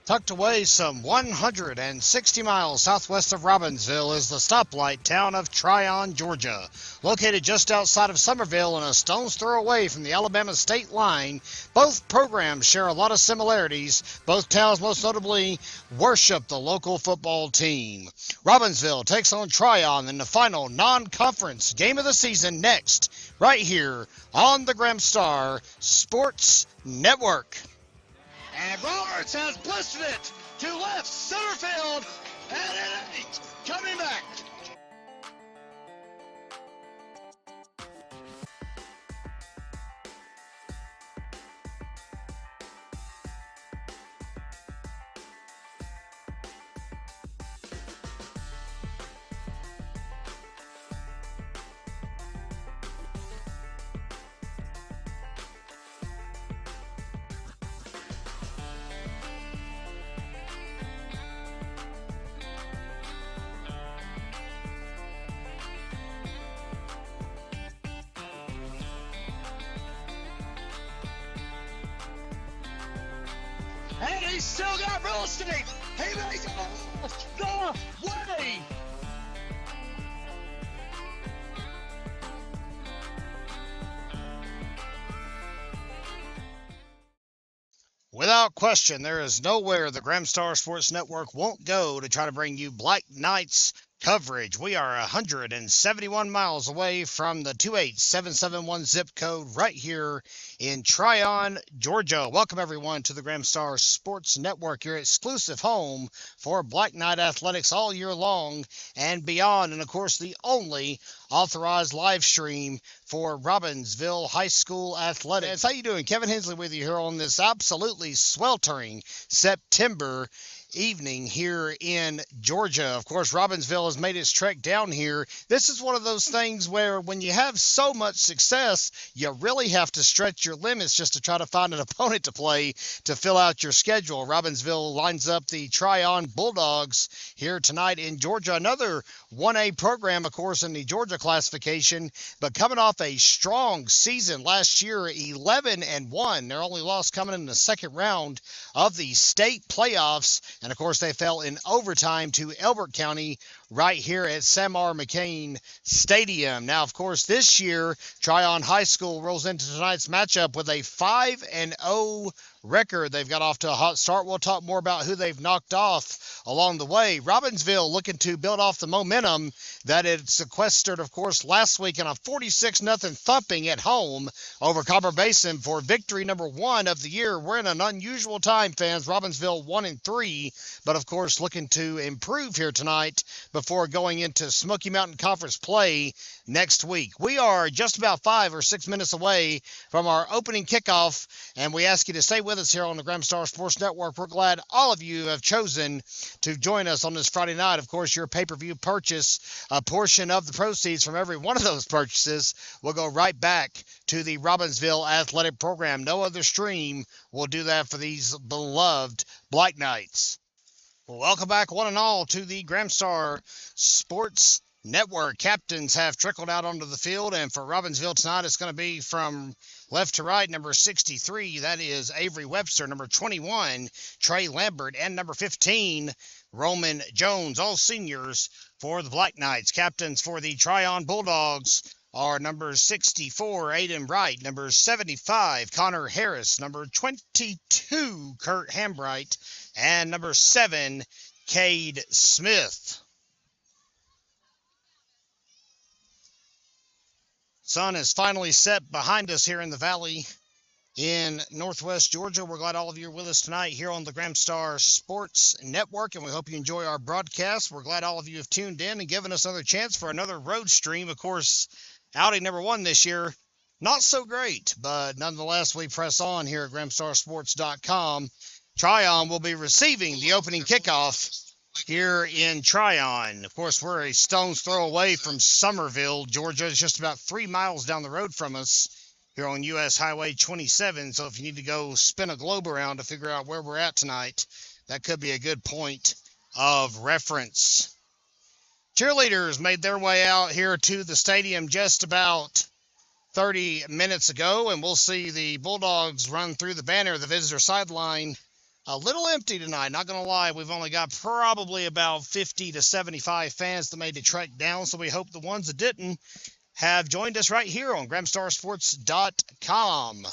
Tucked away some 160 miles southwest of Robbinsville is the stoplight town of Trion, Georgia. Located just outside of Summerville and a stone's throw away from the Alabama state line, both programs share a lot of similarities. Both towns most notably worship the local football team. Robbinsville takes on Trion in the final non-conference game of the season next, right here on the Gramstar Sports Network. And Roberts has blistered it to left center field, and it ain't coming back. And he's still got real estate. He may go off the way. Without question, there is nowhere the Gramstar Sports Network won't go to try to bring you Black Knights coverage. We are 171 miles away from the 28771 zip code right here in Trion, Georgia. Welcome everyone to the Gramstar Sports Network, your exclusive home for Black Knight athletics all year long and beyond, and of course the only authorized live stream for Robbinsville High School athletics. How you doing? Kevin Hensley with you here on this absolutely sweltering September evening here in Georgia. Of course, Robbinsville has made its trek down here. This is one of those things where when you have so much success, you really have to stretch your limits just to try to find an opponent to play to fill out your schedule. Robbinsville lines up the Trion Bulldogs here tonight in Georgia. Another 1A program, of course, in the Georgia classification, but coming off a strong season last year, 11-1. Their only loss coming in the second round of the state playoffs. And, of course, they fell in overtime to Elbert County right here at Sam R. McCain Stadium. Now, of course, this year, Trion High School rolls into tonight's matchup with a 5-0 record. They've got off to a hot start. We'll talk more about who they've knocked off along the way. Robbinsville looking to build off the momentum that it sequestered, of course, last week in a 46-0 thumping at home over Copper Basin for victory number 1 of the year. We're in an unusual time, fans. Robbinsville 1-3, but of course looking to improve here tonight before going into Smoky Mountain Conference play next week. We are just about 5 or 6 minutes away from our opening kickoff, and we ask you to stay with us here on the Gramstar Sports Network. We're glad all of you have chosen to join us on this Friday night. Of course, your pay-per-view purchase, a portion of the proceeds from every one of those purchases will go right back to the Robbinsville athletic program. No other stream will do that for these beloved Black Knights. Well, welcome back, one and all, to the Gramstar Sports Network. Captains have trickled out onto the field, and for Robbinsville tonight, it's going to be from left to right. Number 63, that is Avery Webster. Number 21, Trey Lambert. And number 15, Roman Jones. All seniors for the Black Knights. Captains for the Trion Bulldogs are number 64, Aiden Wright. Number 75, Connor Harris. Number 22, Kurt Hambright. And number 7, Cade Smith. Sun is finally set behind us here in the valley in northwest Georgia. We're glad all of you are with us tonight here on the Gramstar Sports Network, and we hope you enjoy our broadcast. We're glad all of you have tuned in and given us another chance for another road stream. Of course, outing number 1 this year, not so great, but nonetheless, we press on here at GramstarSports.com. Trion will be receiving the opening kickoff here in Trion. Of course, we're a stone's throw away from Summerville, Georgia. It's just about 3 miles down the road from us here on U.S. Highway 27. So if you need to go spin a globe around to figure out where we're at tonight, that could be a good point of reference. Cheerleaders made their way out here to the stadium just about 30 minutes ago, and we'll see the Bulldogs run through the banner, the visitor sideline, a little empty tonight. Not going to lie, we've only got probably about 50 to 75 fans that made the trek down, so we hope the ones that didn't have joined us right here on GramstarSports.com.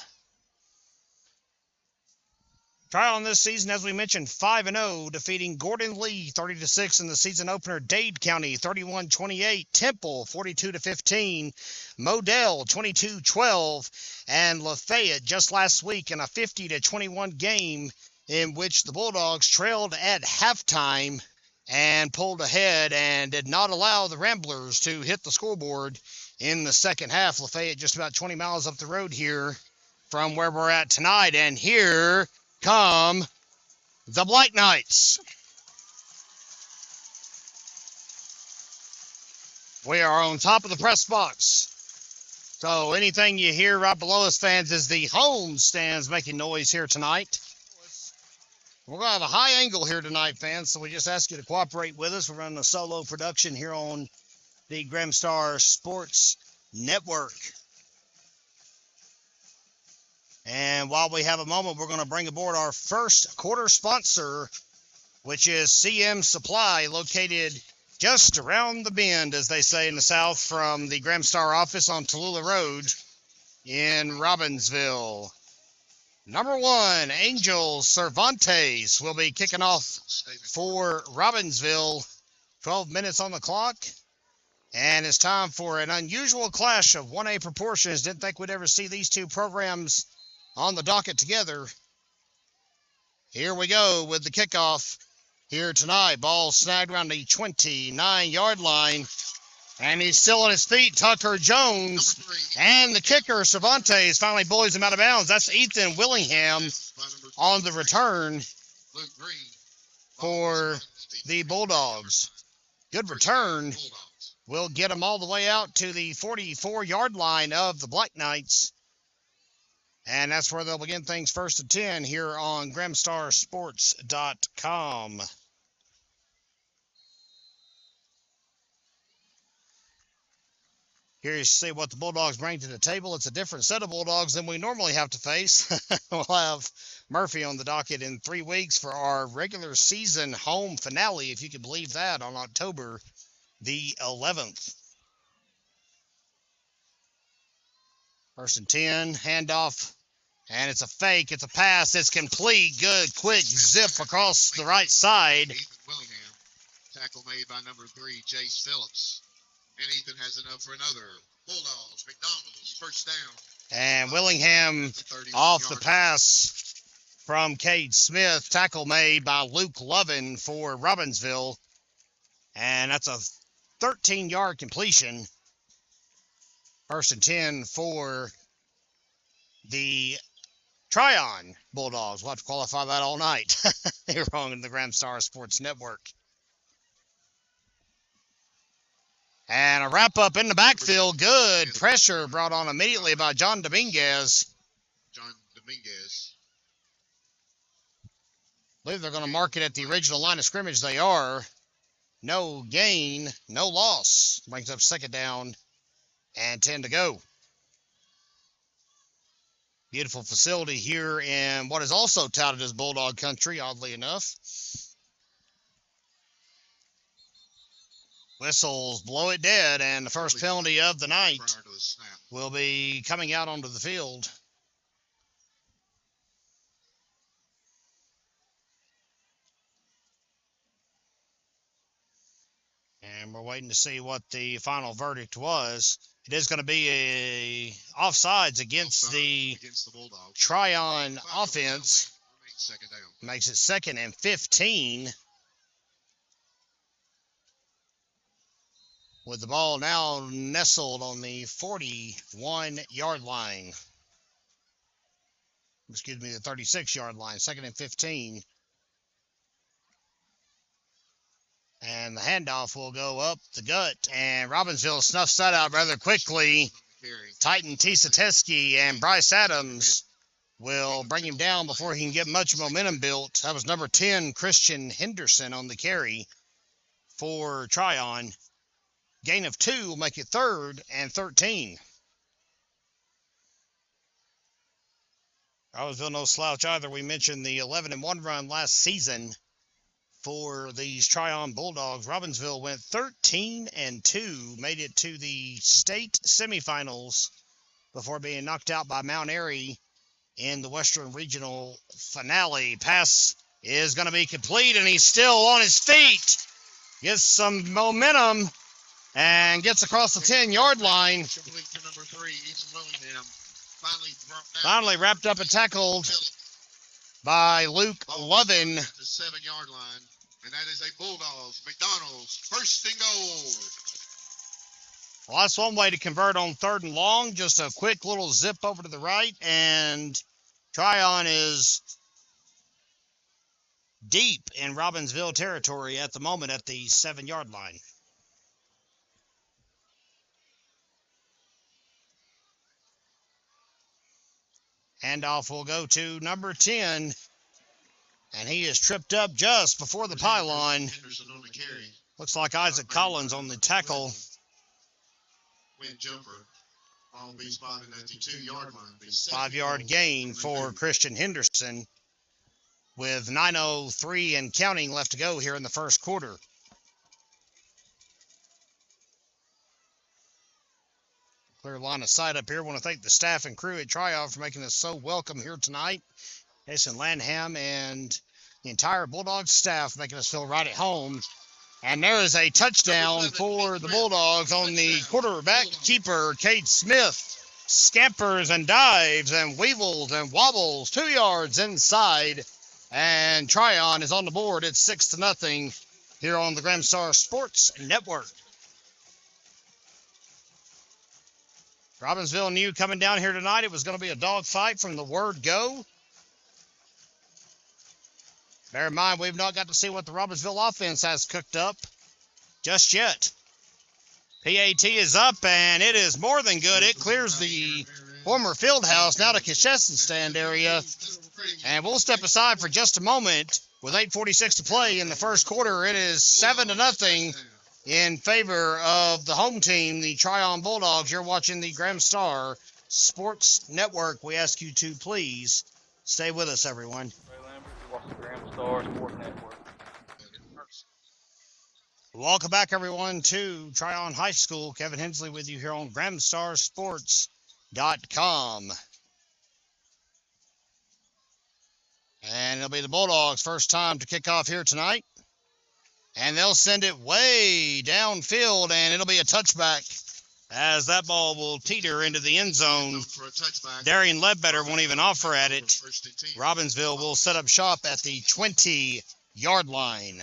Trion this season, as we mentioned, 5-0, defeating Gordon Lee 30-6 in the season opener. Dade County 31-28, Temple 42-15, Modell 22-12, and Lafayette just last week in a 50-21 game in which the Bulldogs trailed at halftime and pulled ahead and did not allow the Ramblers to hit the scoreboard in the second half. Lafayette just about 20 miles up the road here from where we're at tonight, and here come the Black Knights. We are on top of the press box. So anything you hear right below us, fans, is the home stands making noise here tonight. We're going to have a high angle here tonight, fans, so we just ask you to cooperate with us. We're running a solo production here on the Gramstar Sports Network. And while we have a moment, we're going to bring aboard our first quarter sponsor, which is CM Supply, located just around the bend, as they say in the South, from the Gramstar office on Tallulah Road in Robbinsville. Number one, Angel Cervantes will be kicking off for Robbinsville. 12 minutes on the clock. And it's time for an unusual clash of 1A proportions. Didn't think we'd ever see these two programs on the docket together. Here we go with the kickoff here tonight. Ball snagged around the 29-yard line. And he's still on his feet, Tucker Jones. And the kicker, Cervantes, finally bullies him out of bounds. That's Ethan Willingham on the return for the Bulldogs. Good return. Will get them all the way out to the 44-yard line of the Black Knights. And that's where they'll begin things first and 10 here on GramstarSports.com. Here you see what the Bulldogs bring to the table. It's a different set of Bulldogs than we normally have to face. We'll have Murphy on the docket in 3 weeks for our regular season home finale, if you can believe that, on October the 11th. First and 10, handoff, and it's a fake. It's a pass. It's complete. Good, quick zip across the right side. Ethan Willingham, tackle made by number 3, Jace Phillips. And Ethan has enough for another. Bulldogs, McDonald's, first down. And Willingham off the pass from Cade Smith. Tackle made by Luke Lovin for Robbinsville. And that's a 13-yard completion. First and 10 for the Trion Bulldogs. We'll have to qualify that all night here on the Gramstar Sports Network. And a wrap-up in the backfield. Good pressure brought on immediately by John Dominguez. I Believe they're going to mark it at the original line of scrimmage. They are. No gain, no loss. Brings up second down and 10 to go. Beautiful facility here in what is also touted as Bulldog Country, oddly enough. Whistles blow it dead, and the first penalty of the night will be coming out onto the field. And we're waiting to see what the final verdict was. It is going to be a offsides against the Trion offense. Makes it second and 15. With the ball now nestled on the 41-yard line. Excuse me, the 36-yard line. Second and 15. And the handoff will go up the gut. And Robbinsville snuffs that out rather quickly. Titan Tisateski and Bryce Adams will bring him down before he can get much momentum built. That was number 10, Christian Henderson, on the carry for Trion. Gain of 2 will make it third and 13. Robbinsville no slouch either. We mentioned the 11-1 run last season for these Trion Bulldogs. Robbinsville went 13-2, made it to the state semifinals before being knocked out by Mount Airy in the Western Regional finale. Pass is going to be complete, and he's still on his feet. Gets some momentum and gets across the 10-yard line. Complete to number 3, Ethan Willingham. Finally wrapped up and tackled by Luke Lovin. At the 7-yard line, and that is a Bulldogs McDonald's first and goal. Well, that's one way to convert on 3rd and long. Just a quick little zip over to the right, and Trion is deep in Robbinsville territory at the moment at the 7-yard line. Handoff will go to number 10, and he is tripped up just before the pylon. Looks like Isaac Collins on the tackle. Win jumper. All be spotted at the 2-yard line. 5-yard gain for Christian Henderson with 9:03 and counting left to go here in the first quarter. Clear line of sight up here. I want to thank the staff and crew at Trion for making us so welcome here tonight. Jason Lanham and the entire Bulldogs staff making us feel right at home. And there is a touchdown for the Bulldogs on the quarterback keeper, Cade Smith. Scampers and dives and weevils and wobbles 2 yards inside. And Trion is on the board. It's 6-0 here on the Gramstar Sports Network. Robbinsville knew coming down here tonight it was going to be a dogfight from the word go. Bear in mind, we've not got to see what the Robbinsville offense has cooked up just yet. PAT is up, and it is more than good. It clears the former field house now to concession stand area. And we'll step aside for just a moment. With 8:46 to play in the first quarter, it is 7-0 in favor of the home team, the Trion Bulldogs. You're watching the Gramstar Sports Network. We ask you to please stay with us, everyone. Gramstar Sports Network. Welcome back, everyone, to Trion High School. Kevin Hensley with you here on GramstarSports.com. And it'll be the Bulldogs' first time to kick off here tonight. And they'll send it way downfield, and it'll be a touchback as that ball will teeter into the end zone. Darian Ledbetter won't even offer at it. Robbinsville will set up shop at the 20-yard line.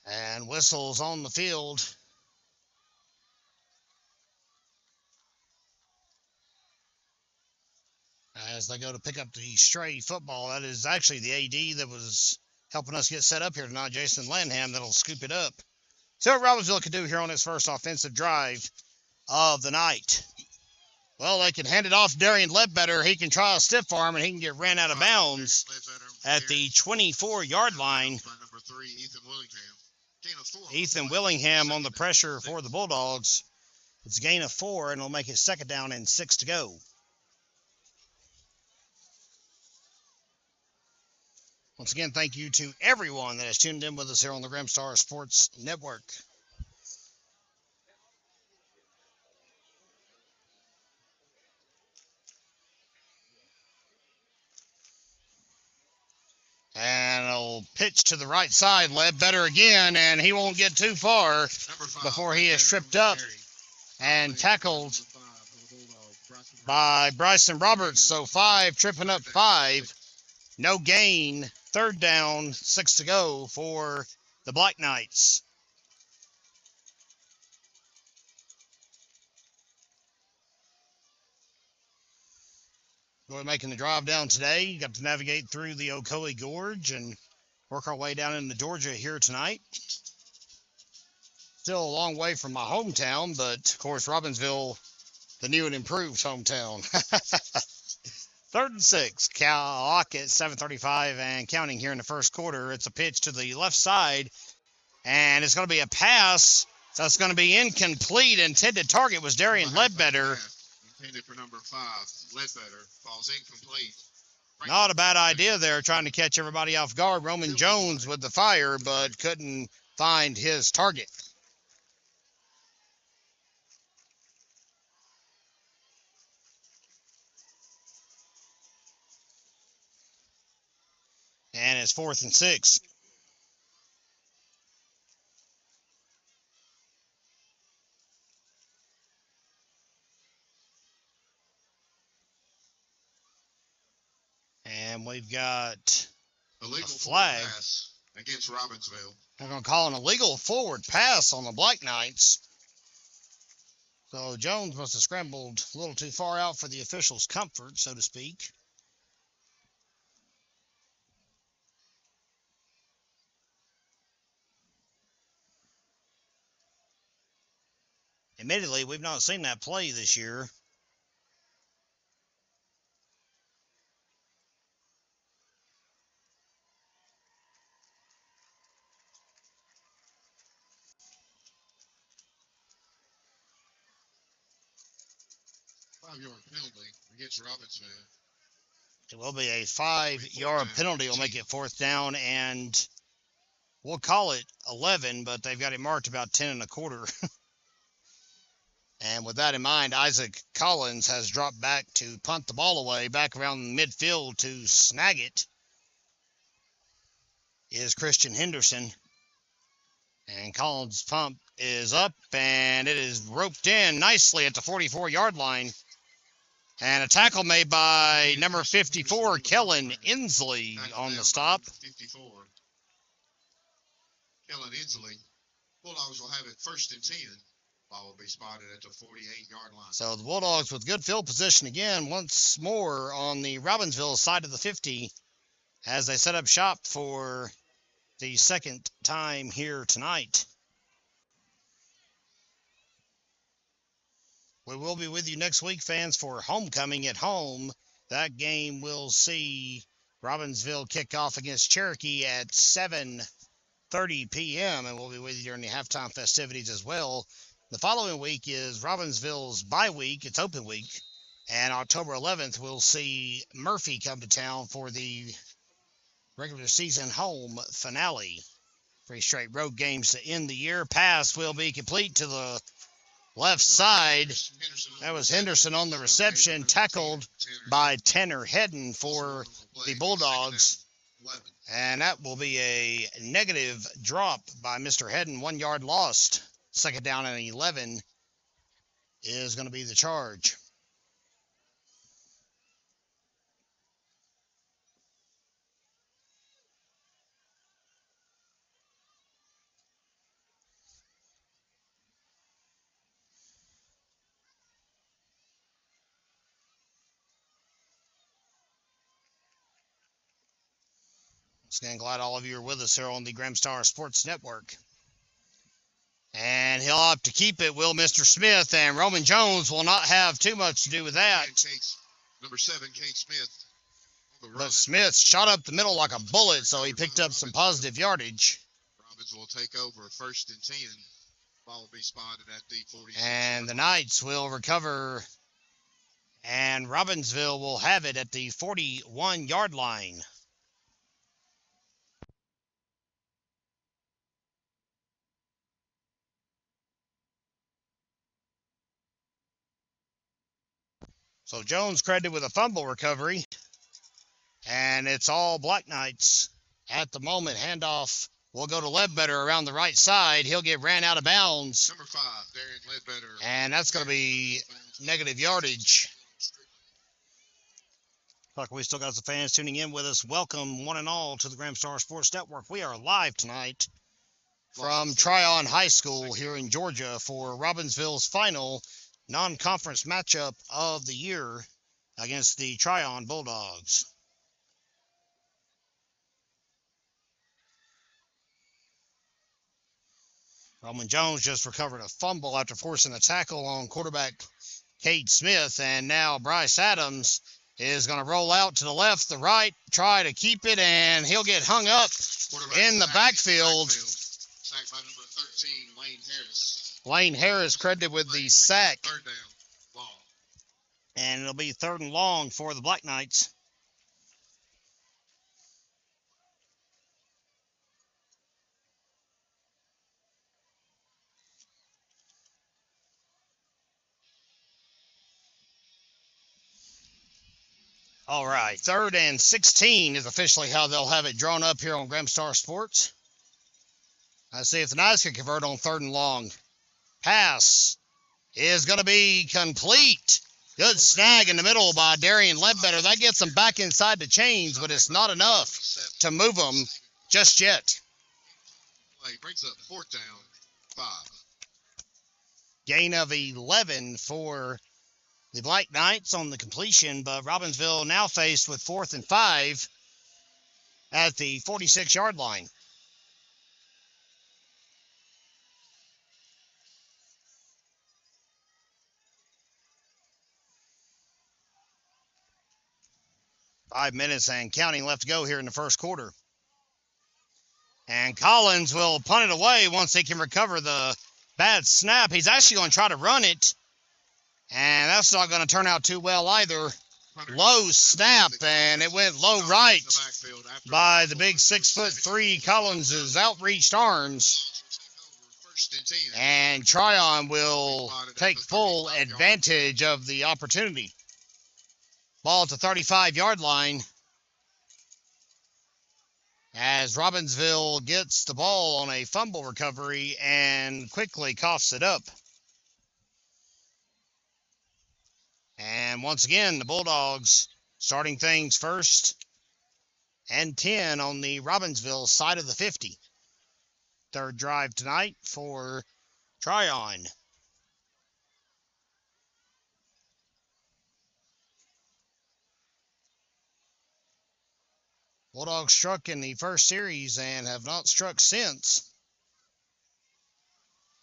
And whistles on the field. As they go to pick up the stray football. That is actually the AD that was helping us get set up here tonight, Jason Lanham, that'll scoop it up. See what Robbinsville can do here on his first offensive drive of the night. Well, they can hand it off to Darian Ledbetter. He can try a stiff arm, and he can get ran out of bounds at the 24-yard line. Ethan Willingham on the pressure for the Bulldogs. It's a gain of 4, and it'll make it 2nd down and 6 to go. Once again, thank you to everyone that has tuned in with us here on the Gramstar Sports Network. And it'll pitch to the right side. Ledbetter again, and he won't get too far before he is tripped up and tackled by Bryson Roberts. So 5, tripping up 5. No gain. 3rd down, 6 to go for the Black Knights. We're making the drive down today. You got to navigate through the Ocoee Gorge and work our way down into Georgia here tonight. Still a long way from my hometown, but of course Robbinsville, the new and improved hometown. 3rd and 6. Clock at 7:35 and counting here in the first quarter. It's a pitch to the left side, And it's going to be a pass that's going to be incomplete. Intended target was Darian Ledbetter. Intended for number 5. Ledbetter falls incomplete. Not a bad idea there, trying to catch everybody off guard. Roman Jones with the fire, but couldn't find his target. And it's 4th and 6. And we've got illegal a flag pass against Robbinsville. They're going to call an illegal forward pass on the Black Knights. So Jones must have scrambled a little too far out for the officials' comfort, so to speak. Admittedly, we've not seen that play this year. Five-yard penalty against Robbinsville. It will be a 5-yard penalty. Will make it 4th down, and we'll call it 11, but they've got it marked about 10 1/4. And with that in mind, Isaac Collins has dropped back to punt the ball away. Back around midfield to snag it is Christian Henderson. And Collins' pump is up, and it is roped in nicely at the 44-yard line. And a tackle made by number 54, Kellen Inslee, on the stop. 54. Kellen Inslee. Bulldogs will have it 1st and 10. Ball will be spotted at the 48-yard line. So the Bulldogs with good field position again, once more on the Robbinsville side of the 50, as they set up shop for the second time here tonight. We will be with you next week, fans, for homecoming at home. That game will see Robbinsville kick off against Cherokee at 7:30 p.m., and we'll be with you during the halftime festivities as well. The following week is Robbinsville's bye week. It's open week. And October 11th, we'll see Murphy come to town for the regular season home finale. 3 straight road games to end the year. Pass will be complete to the left side. That was Henderson on the reception, tackled by Tanner Hedden for the Bulldogs. And that will be a negative drop by Mr. Hedden. 1 yard lost. 2nd down and 11 is going to be the charge. Again, glad all of you are with us here on the Gramstar Sports Network. And he'll have to keep it, will Mr. Smith, and Roman Jones will not have too much to do with that. Number 7, Kate Smith. But Smith shot up the middle like a bullet, so he picked up some positive yardage. Robbins will take over 1st and 10. Ball will be spotted at the 40. And the Knights will recover, and Robbinsville will have it at the 41-yard line. So Jones credited with a fumble recovery, and it's all Black Knights at the moment. Handoff will go to Ledbetter around the right side. He'll get ran out of bounds. Number 5, Darian Ledbetter. And that's going to be negative yardage. Like we still got some fans tuning in with us. Welcome, one and all, to the Gramstar Sports Network. We are live tonight from Trion High School here in Georgia for Robbinsville's final non-conference matchup of the year against the Trion Bulldogs. Roman Jones just recovered a fumble after forcing a tackle on quarterback Cade Smith, and now Bryce Adams is going to roll out to the left, the right, try to keep it, and he'll get hung up in the backfield. Sacked by number 13, Lane Harris. Lane Harris credited with the sack, Third down, long. and it'll be 3rd and long for the Black Knights. All right, 3rd and 16 is officially how they'll have it drawn up here on Gramstar Sports. Let's see if the Knights can convert on 3rd and long. Pass is going to be complete. Good snag in the middle by Darian Ledbetter. That gets them back inside the chains, but it's not enough to move them just yet. Play brings up 4th down, 5. Gain of 11 for the Black Knights on the completion, but Robbinsville now faced with 4th and 5 at the 46-yard line. Five minutes and counting left to go here in the first quarter. And Collins will punt it away once he can recover the bad snap. He's actually going to try to run it, and that's not going to turn out too well either. Low snap, and it went low right by the big 6'3" Collins' outreached arms. And Trion will take full advantage of the opportunity. Ball at the 35-yard line as Robbinsville gets the ball on a fumble recovery and quickly coughs it up. And once again, the Bulldogs starting things 1st and 10 on the Robbinsville side of the 50. 3rd drive tonight for Trion. Bulldogs struck in the first series and have not struck since.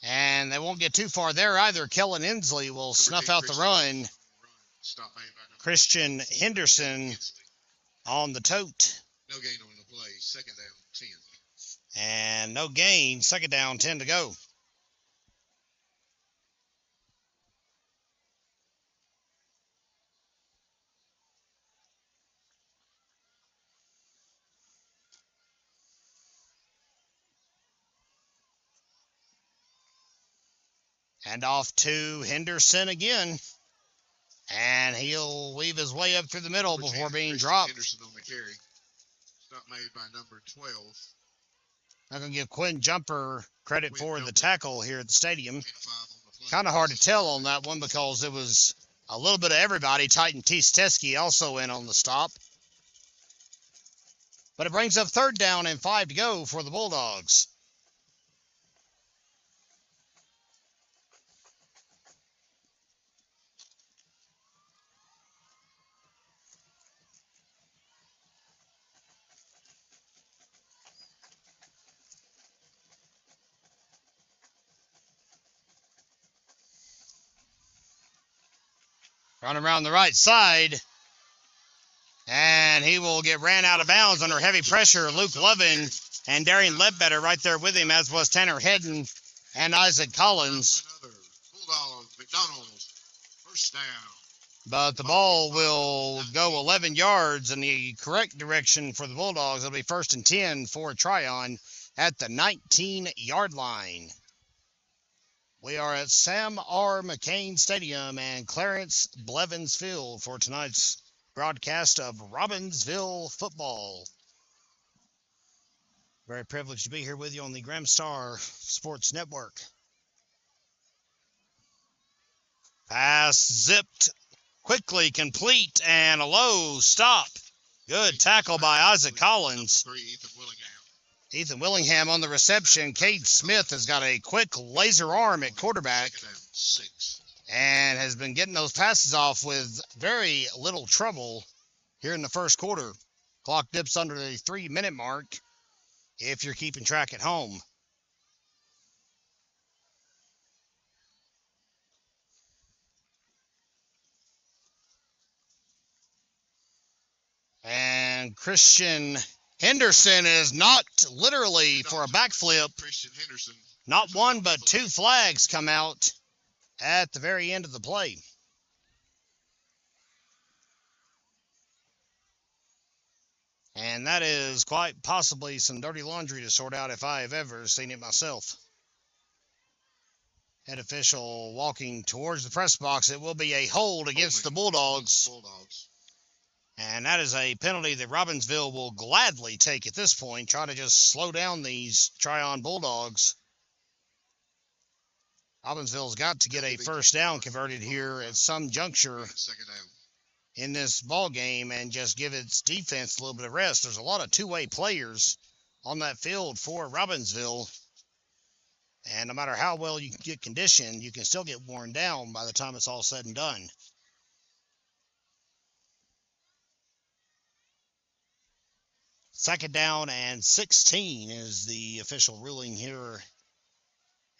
And they won't get too far there either. Kellen Inslee will snuff out the run. Christian Henderson on the tote. No gain on the play. 2nd down, 10. And no gain. 2nd down, 10 to go. And off to Henderson again. And he'll weave his way up through the middle before being dropped. Henderson on the carry. Stop made by number 12. I'm going to give Quinn Jumper credit for the tackle here at the stadium. Kind of hard to tell on that one because it was a little bit of everybody. Titan Teesteski also in on the stop. But it brings up 3rd down and 5 to go for the Bulldogs. Run around the right side. And he will get ran out of bounds under heavy pressure. Luke Lovin and Darian Ledbetter right there with him, as was Tanner Hedden and Isaac Collins. Bulldogs, McDonald's, 1st down. But the ball will go 11 yards in the correct direction for the Bulldogs. It'll be 1st and 10 for Trion at the 19-yard line. We are at Sam R. McCain Stadium and Clarence Blevins Field for tonight's broadcast of Robbinsville football. Very privileged to be here with you on the Gramstar Sports Network. Pass zipped, quickly complete, and a low stop. Good tackle by Isaac Collins. Ethan Willingham on the reception. Cade Smith has got a quick laser arm at quarterback and has been getting those passes off with very little trouble here in the first quarter. Clock dips under the 3-minute mark if you're keeping track at home. And Christian Henderson is knocked literally for a backflip. Christian Henderson. Not one, but two flags come out at the very end of the play. And that is quite possibly some dirty laundry to sort out if I have ever seen it myself. Head official walking towards the press box. It will be a hold against the Bulldogs. And that is a penalty that Robbinsville will gladly take at this point, try to just slow down these Trion Bulldogs. Robbinsville's got to get a first down converted here at some juncture in this ball game and just give its defense a little bit of rest. There's a lot of two-way players on that field for Robbinsville, and no matter how well you can get conditioned, you can still get worn down by the time it's all said and done. Second down and 16 is the official ruling here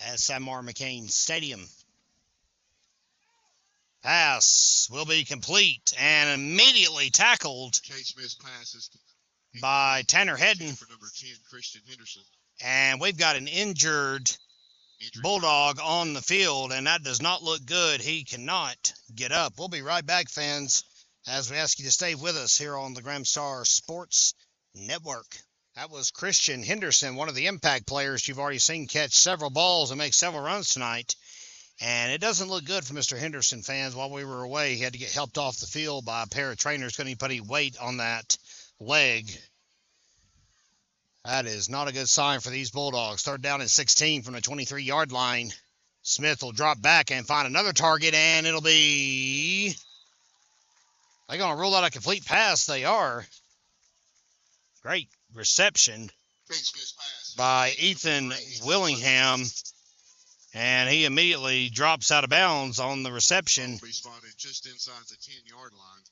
at Samar McCain Stadium. Pass will be complete and immediately tackled by Tanner Hedden. For number 10, Christian Henderson. And we've got an injured Bulldog on the field, and that does not look good. He cannot get up. We'll be right back, fans, as we ask you to stay with us here on the Gramstar Sports Network. That was Christian Henderson, one of the impact players you've already seen catch several balls and make several runs tonight. And it doesn't look good for Mr. Henderson, fans. While we were away, he had to get helped off the field by a pair of trainers. Couldn't even put any weight on that leg. That is not a good sign for these Bulldogs. Third down and 16 from the 23-yard line. Smith will drop back and find another target, and it'll be... They're going to rule out a complete pass. They are. Great reception by Ethan Willingham, and he immediately drops out of bounds on the reception. Be spotted just inside the 10-yard line.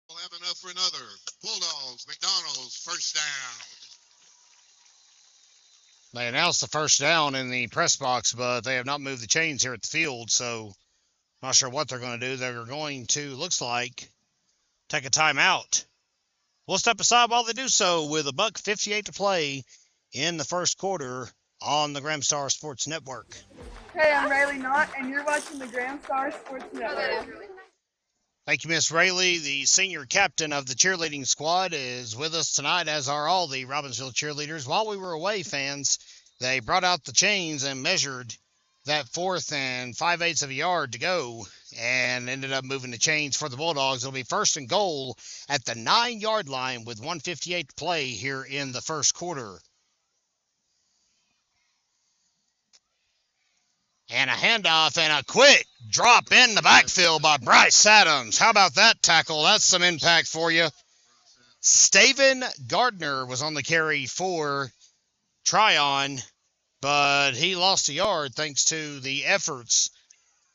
We'll have enough for another. Bulldogs, McDonald's, first down. They announced the first down in the press box, but they have not moved the chains here at the field, so not sure what they're going to do. They're going to, looks like, take a timeout. We'll step aside while they do so with $1:58 to play in the first quarter on the Gramstar Sports Network. Hey, I'm Riley Knott, and you're watching the Gramstar Sports Network. Thank you, Miss Rayleigh. The senior captain of the cheerleading squad is with us tonight, as are all the Robbinsville cheerleaders. While we were away, fans, they brought out the chains and measured that 4th and 5/8 of a yard to go and ended up moving the chains for the Bulldogs. It'll be first and goal at the 9-yard line with 1:58 to play here in the first quarter. And a handoff and a quick drop in the backfield by Bryce Adams. How about that tackle? That's some impact for you. Staven Gardner was on the carry for Trion, but he lost a yard thanks to the efforts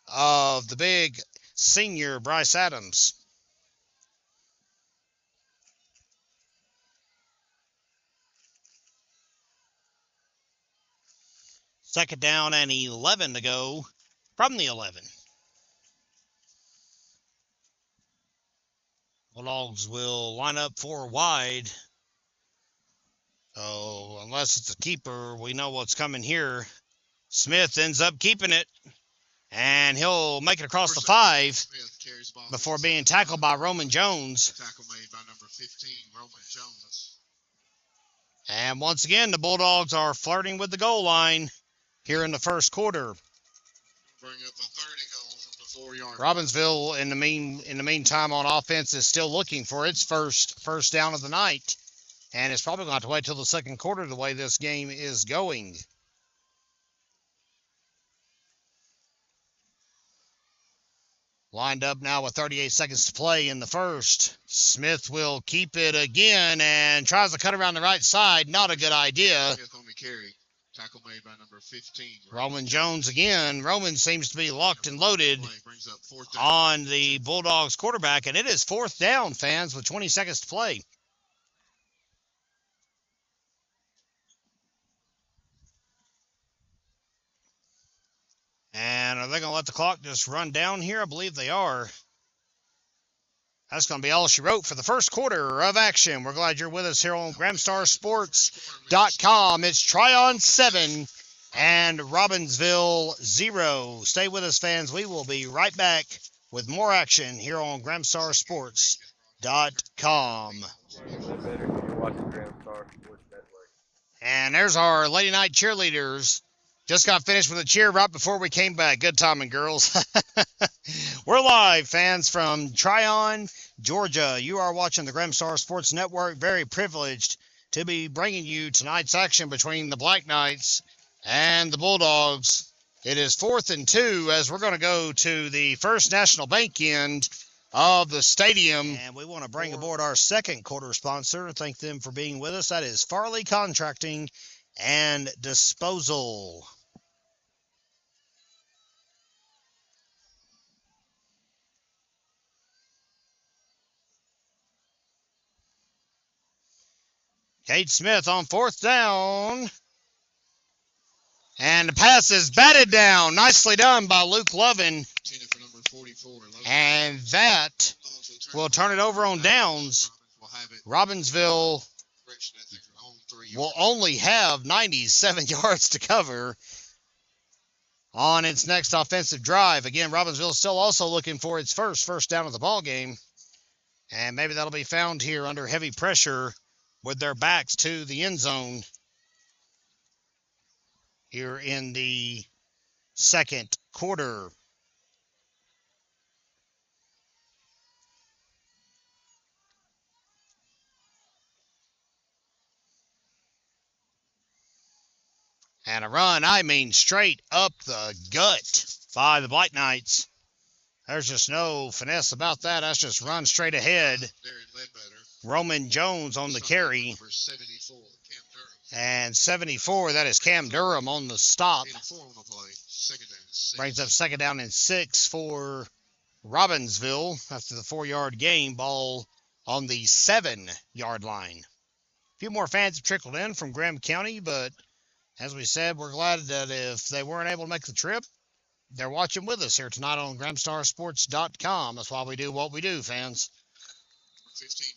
of the big senior Bryce Adams. Second down and 11 to go from the 11. Bulldogs will line up 4 wide. Oh, unless it's a keeper, we know what's coming here. Smith ends up keeping it, and he'll make it across the 5 before being tackled by Roman Jones. Tackle made by number 15, Roman Jones. And once again, the Bulldogs are flirting with the goal line here in the first quarter. Bring up a 30 goal from the 4-yard. Robbinsville, in the meantime, on offense, is still looking for its first down of the night, and it's probably going to have to wait till the second quarter the way this game is going. Lined up now with 38 seconds to play in the first. Smith will keep it again and tries to cut around the right side. Not a good idea. Smith on the carry. Tackle made by number 15. Roman Jones again. Roman seems to be locked and loaded Brings up 4th down. on the Bulldogs quarterback, and it is 4th down, fans, with 20 seconds to play. And are they going to let the clock just run down here? I believe they are. That's going to be all she wrote for the first quarter of action. We're glad you're with us here on GramstarSports.com. It's Trion 7 and Robbinsville 0. Stay with us, fans. We will be right back with more action here on GramstarSports.com. Usually better if you're watching Gramstar Sports Network. And there's our Lady Night cheerleaders. Just got finished with a cheer right before we came back. Good timing, girls. We're live, fans, from Trion, Georgia. You are watching the Gramstar Sports Network. Very privileged to be bringing you tonight's action between the Black Knights and the Bulldogs. It is 4th and 2 as we're going to go to the First National Bank end of the stadium. And we want to bring aboard our second quarter sponsor. Thank them for being with us. That is Farley Contracting and Disposal. Kate Smith on 4th down. And the pass is batted down. Nicely done by Luke Lovin. And that will turn it over on downs. Robbinsville will only have 97 yards to cover on its next offensive drive. Again, Robbinsville still also looking for its first down of the ball game. And maybe that'll be found here under heavy pressure with their backs to the end zone here in the second quarter. And a run, I mean straight up the gut by the Black Knights. There's just no finesse about that. That's just run straight ahead. Roman Jones on the carry. And 74, that is Cam Durham on the stop. Brings up 2nd down and 6 for Robbinsville after the 4-yard gain. Ball on the 7-yard line. A few more fans have trickled in from Graham County, but as we said, we're glad that if they weren't able to make the trip, they're watching with us here tonight on GramstarSports.com. That's why we do what we do, fans.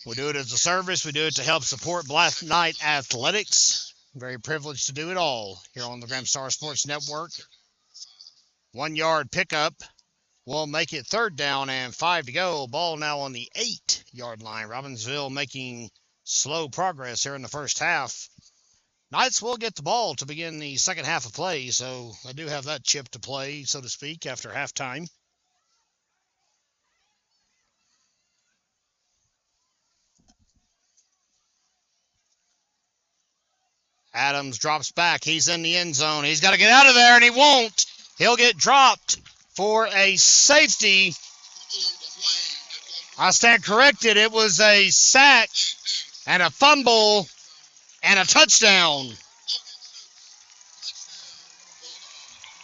We do it as a service. We do it to help support Black Knight Athletics. Very privileged to do it all here on the Gramstar Sports Network. 1-yard pickup will make it 3rd down and 5 to go. Ball now on the 8-yard line. Robbinsville making slow progress here in the first half. Knights will get the ball to begin the second half of play, so I do have that chip to play, so to speak, after halftime. Adams drops back. He's in the end zone. He's got to get out of there, and he won't. He'll get dropped for a safety. I stand corrected. It was a sack and a fumble and a touchdown.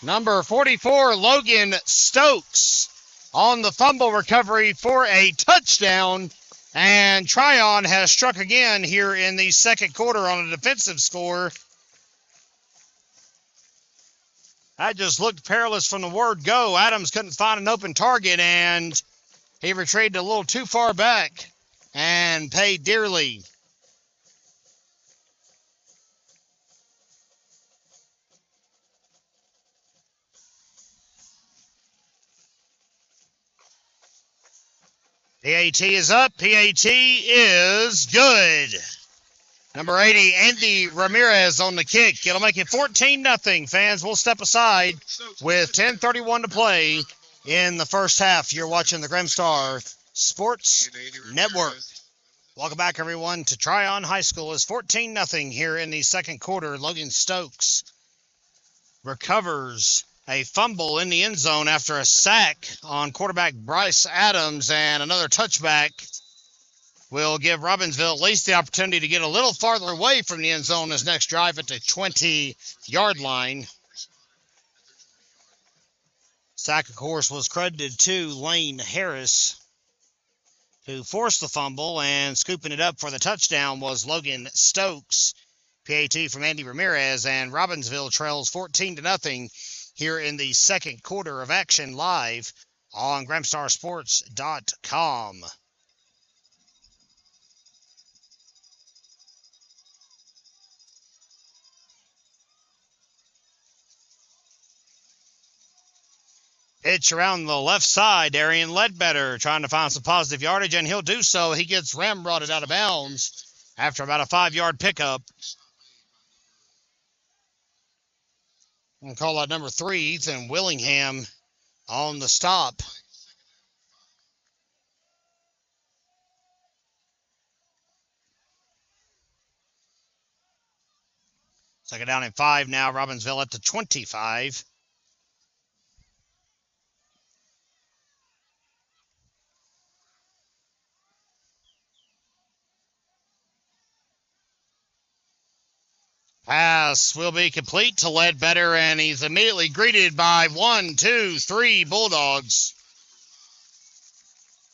Number 44, Logan Stokes on the fumble recovery for a touchdown. And Trion has struck again here in the second quarter on a defensive score. That just looked perilous from the word go. Adams couldn't find an open target, and he retreated a little too far back and paid dearly. PAT is up. PAT is good. Number 80, Andy Ramirez on the kick. It'll make it 14-0. Fans, we'll step aside with 10:31 to play in the first half. You're watching the Gramstar Sports Network. Welcome back, everyone, to Trion High School. It's 14-0 here in the second quarter. Logan Stokes recovers a fumble in the end zone after a sack on quarterback Bryce Adams, and another touchback will give Robbinsville at least the opportunity to get a little farther away from the end zone this next drive at the 20-yard line. Sack, of course, was credited to Lane Harris, who forced the fumble, and scooping it up for the touchdown was Logan Stokes. PAT from Andy Ramirez, and Robbinsville trails 14-0 here in the second quarter of action live on GramstarSports.com. Pitch around the left side. Darian Ledbetter trying to find some positive yardage, and he'll do so. He gets ramrodded out of bounds after about a 5-yard pickup. We'll call out number 3, Ethan Willingham, on the stop. Second down and 5 now. Robbinsville at the 25. Pass will be complete to Ledbetter, and he's immediately greeted by 1, 2, 3 Bulldogs.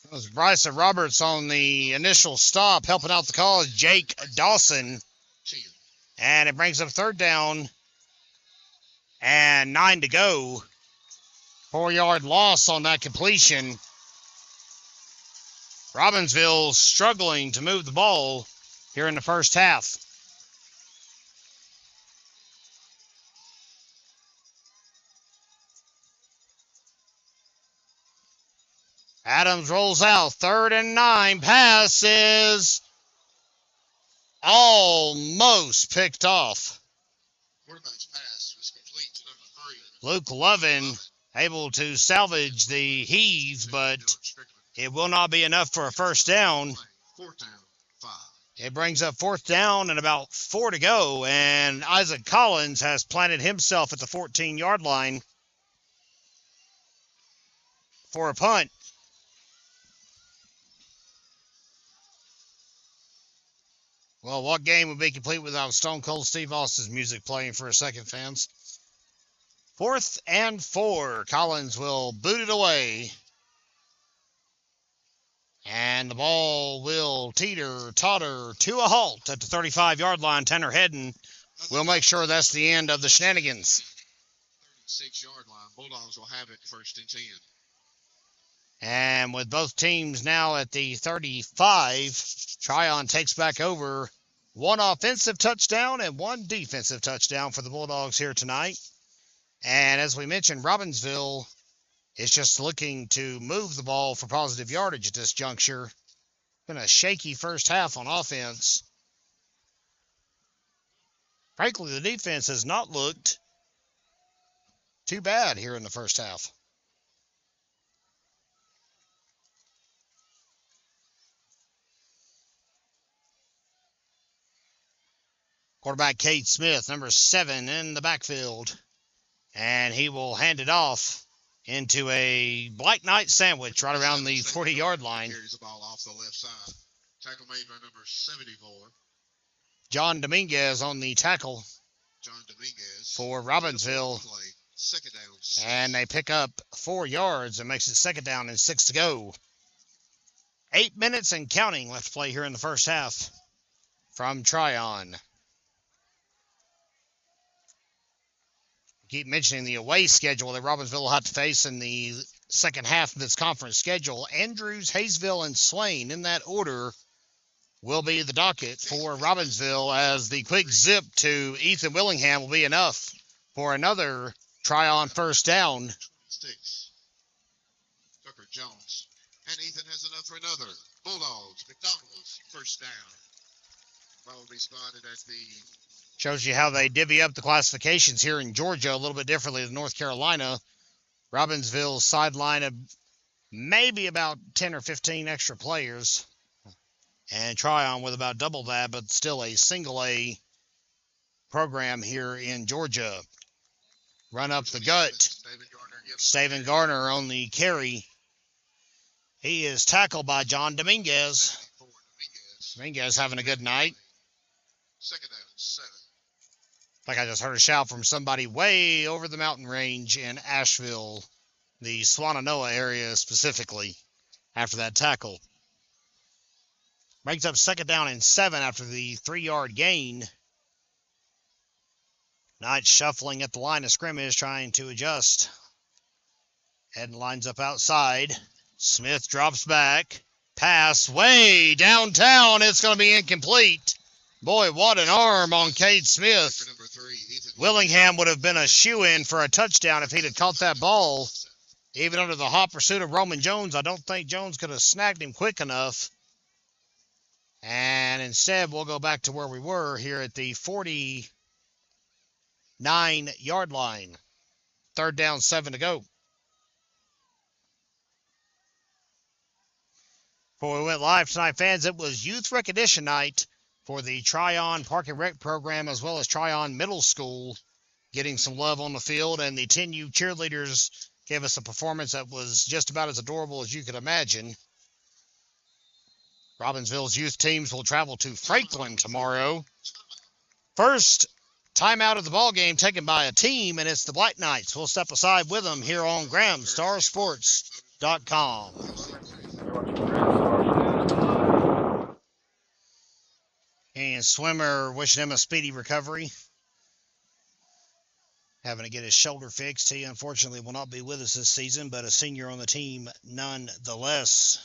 That was Bryson Roberts on the initial stop, helping out the cause, Jake Dawson. And it brings up third down and 9 to go. 4-yard loss on that completion. Robbinsville struggling to move the ball here in the first half. Adams rolls out, 3rd and 9. Pass is almost picked off. Quarterback's pass was complete to number 3. Luke Lovin able to salvage the heave, but it will not be enough for a first down. 4th down, 5. It brings up 4th down and about 4 to go, and Isaac Collins has planted himself at the 14-yard line for a punt. Well, what game would be complete without Stone Cold Steve Austin's music playing for a second, fans? 4th and 4. Collins will boot it away. And the ball will totter to a halt at the 35-yard line. Tanner Hedden will make sure that's the end of the shenanigans. 36-yard line. Bulldogs will have it 1st and 10. And with both teams now at the 35, Trion takes back over. 1 offensive touchdown and 1 defensive touchdown for the Bulldogs here tonight. And as we mentioned, Robbinsville is just looking to move the ball for positive yardage at this juncture. Been a shaky first half on offense. Frankly, the defense has not looked too bad here in the first half. Quarterback Cade Smith, number 7 in the backfield. And he will hand it off into a Black Knight sandwich right around the 40-yard line. Carries the ball off the left side. Tackle made by number 74. John Dominguez on the tackle John Dominguez for Robbinsville. Play. 2nd down. 6. And they pick up 4 yards and makes it 2nd down and 6 to go. 8 minutes and counting left to play here in the first half from Trion. Keep mentioning the away schedule that Robbinsville will have to face in the second half of its conference schedule. Andrews, Hayesville, and Swain, in that order, will be the docket for Robbinsville, as the quick zip to Ethan Willingham will be enough for another Trion first down. 26. Tucker Jones. And Ethan has enough for another. Bulldogs, McDonald's, 1st down. Probably spotted at the... Shows you how they divvy up the classifications here in Georgia a little bit differently than North Carolina. Robbinsville's sideline of maybe about 10 or 15 extra players. And Trion with about double that, but still a single A program here in Georgia. Run up the gut. Staven Garner on the carry. He is tackled by John Dominguez. Dominguez having a good night. 2nd down, 7. Like I just heard a shout from somebody way over the mountain range in Asheville, the Swannanoa area specifically, after that tackle. Brings up 2nd down and 7 after the 3-yard gain. Knight shuffling at the line of scrimmage, trying to adjust. Head lines up outside. Smith drops back. Pass way downtown. It's going to be incomplete. Boy, what an arm on Cade Smith. Willingham would have been a shoo-in for a touchdown if he'd have caught that ball. Even under the hot pursuit of Roman Jones, I don't think Jones could have snagged him quick enough. And instead, we'll go back to where we were here at the 49-yard line. 3rd down, 7 to go. Before we went live tonight, fans, it was youth recognition night for the Trion Park and Rec program as well as Trion Middle School, getting some love on the field. And the 10U cheerleaders gave us a performance that was just about as adorable as you could imagine. Robbinsville's youth teams will travel to Franklin tomorrow. First timeout of the ball game taken by a team, and it's the Black Knights. We'll step aside with them here on GramStarSports.com. And Swimmer wishing him a speedy recovery. Having to get his shoulder fixed. He unfortunately will not be with us this season, but a senior on the team nonetheless.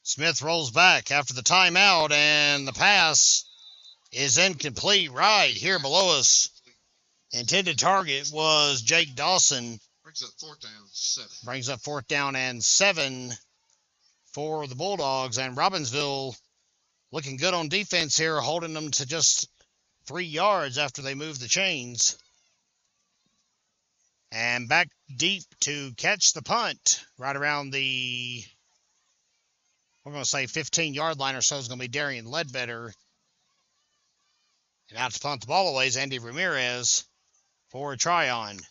Smith rolls back after the timeout, and the pass is incomplete right here below us. Intended target was Jake Dawson. Brings up 4th down, 7. Brings up 4th down and 7 for the Bulldogs. And Robbinsville looking good on defense here, holding them to just 3 yards after they move the chains. And back deep to catch the punt right around the, we're going to say 15-yard line or so is going to be Darian Ledbetter. And out to punt the ball away is Andy Ramirez for Trion.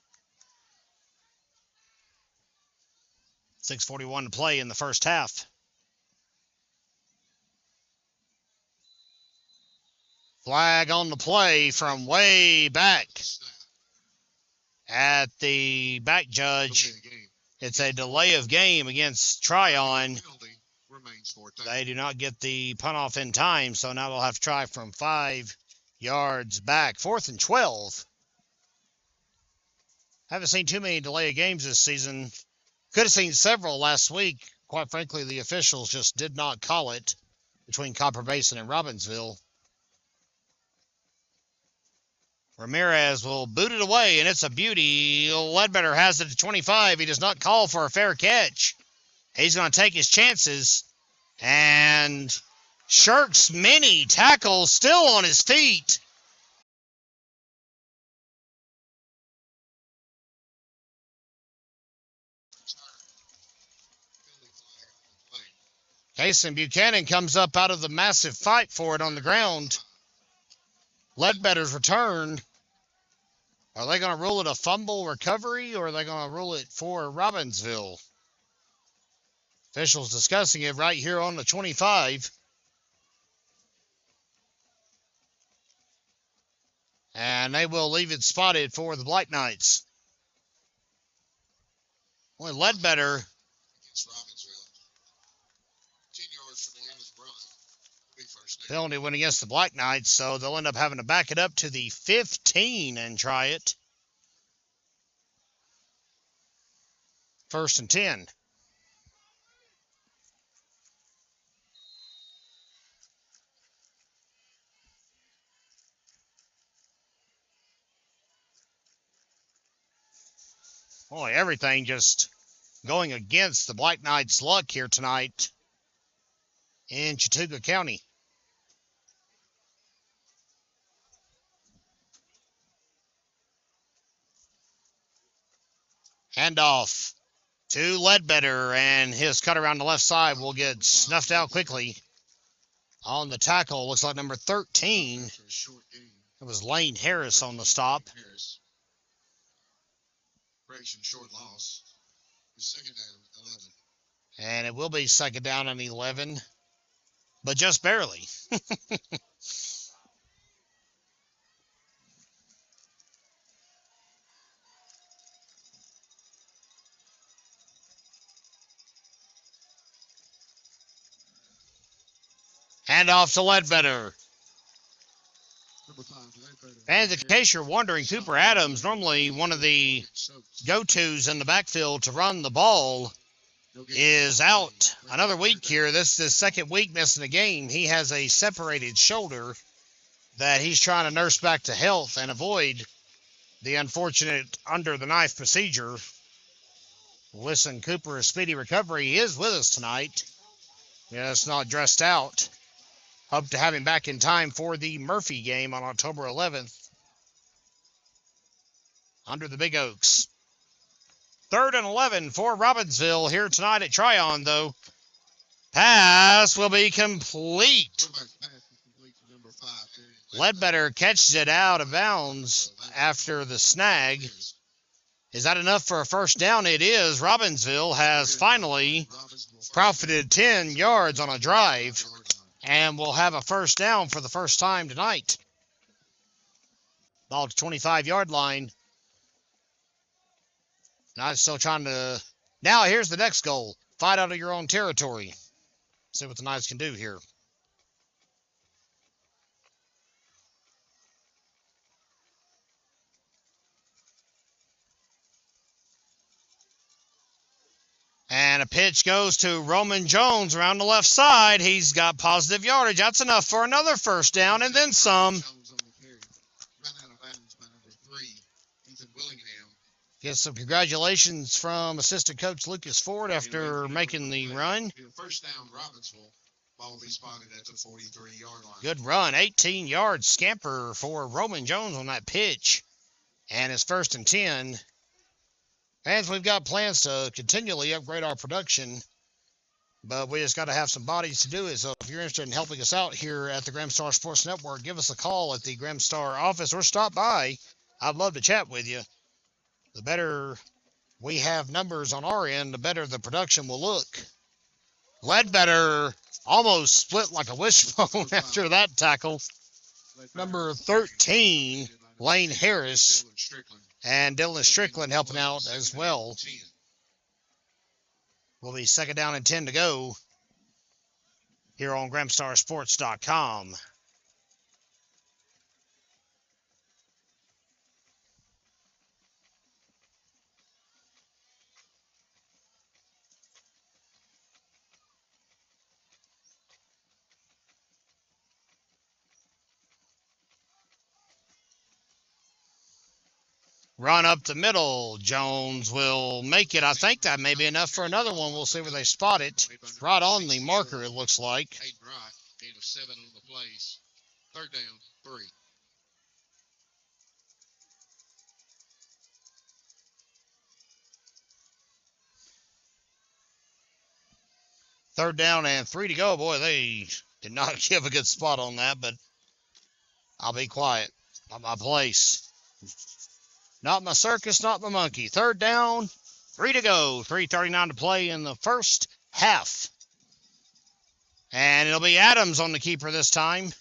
6:41 to play in the first half. Flag on the play from way back at the back judge. It's a delay of game against Trion. They do not get the punt off in time, so now they'll have to try from 5 yards back. 4th and 12. Haven't seen too many delay of games this season. Could have seen several last week. Quite frankly, the officials just did not call it between Copper Basin and Robbinsville. Ramirez will boot it away, and it's a beauty. Ledbetter has it at 25. He does not call for a fair catch. He's going to take his chances. And shirks many tackles, still on his feet. Jason Buchanan comes up out of the massive fight for it on the ground. Ledbetter's return. Are they going to rule it a fumble recovery, or are they going to rule it for Robbinsville? Officials discussing it right here on the 25. And they will leave it spotted for the Black Knights. Only Ledbetter. Against Robbinsville. 10 yards from the end of the run. Be first down. Penalty went against the Black Knights, so they'll end up having to back it up to the 15 and try it. 1st and 10. Boy, everything just going against the Black Knights' luck here tonight in Chattooga County. Handoff to Ledbetter, and his cut around the left side will get snuffed out quickly. On the tackle, looks like number 13. It was Lane Harris on the stop. Short loss. 2nd down, 11. And it will be 2nd down and 11, but just barely. Handoff to Ledbetter. And in case you're wondering, Cooper Adams, normally one of the go-tos in the backfield to run the ball, is out another week here. This is his second week missing a game. He has a separated shoulder that he's trying to nurse back to health and avoid the unfortunate under-the-knife procedure. Listen, Cooper, a speedy recovery. He is with us tonight. Yeah, it's not dressed out. Hope to have him back in time for the Murphy game on October 11th under the Big Oaks. 3rd and 11 for Robbinsville here tonight at Trion, though. Pass will be complete. Ledbetter catches it out of bounds after the snag. Is that enough for a first down? It is. Robbinsville has finally profited 10 yards on a drive and will have a first down for the first time tonight. Ball to 25-yard line. Now still trying to... Now here's the next goal. Fight out of your own territory. See what the Knights can do here. And a pitch goes to Roman Jones around the left side. He's got positive yardage. That's enough for another first down and then some. Get some congratulations from assistant coach Lucas Ford after making the run. First down, Robbinsville. Ball will be spotted at the 43-yard line. Good run. 18-yard scamper for Roman Jones on that pitch. And it's 1st and 10. Fans, we've got plans to continually upgrade our production, but we just got to have some bodies to do it. So if you're interested in helping us out here at the Gramstar Sports Network, give us a call at the Gramstar office or stop by. I'd love to chat with you. The better we have numbers on our end, the better the production will look. Ledbetter almost split like a wishbone after that tackle. Number 13, Lane Harris. And Dylan Strickland helping out as well. Will be 2nd down and 10 to go here on GramstarSports.com. Run up the middle. Jones will make it. I think that may be enough for another one. We'll see where they spot it. Right on the marker, it looks like. Hayden Wright, gain of 7 on the plays. 3rd down, 3. Third down and 3 to go. Boy, they did not give a good spot on that, but I'll be quiet. Not my place. Not my circus, not my monkey. 3rd down, 3 to go. 3:39 to play in the first half. And it'll be Adams on the keeper this time.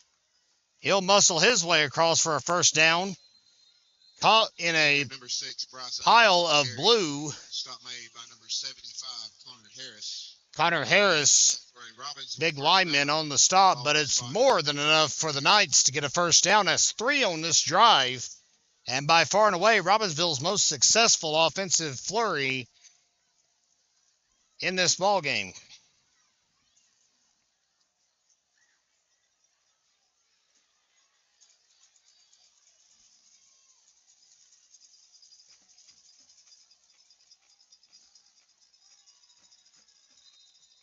He'll muscle his way across for a first down. Caught in a Number 6, pile of blue. Stop made by number 75, Connor Harris. Connor Harris, big lineman on the stop, but it's more than enough for the Knights to get a first down. That's 3 on this drive. And by far and away, Robbinsville's most successful offensive flurry in this ball game.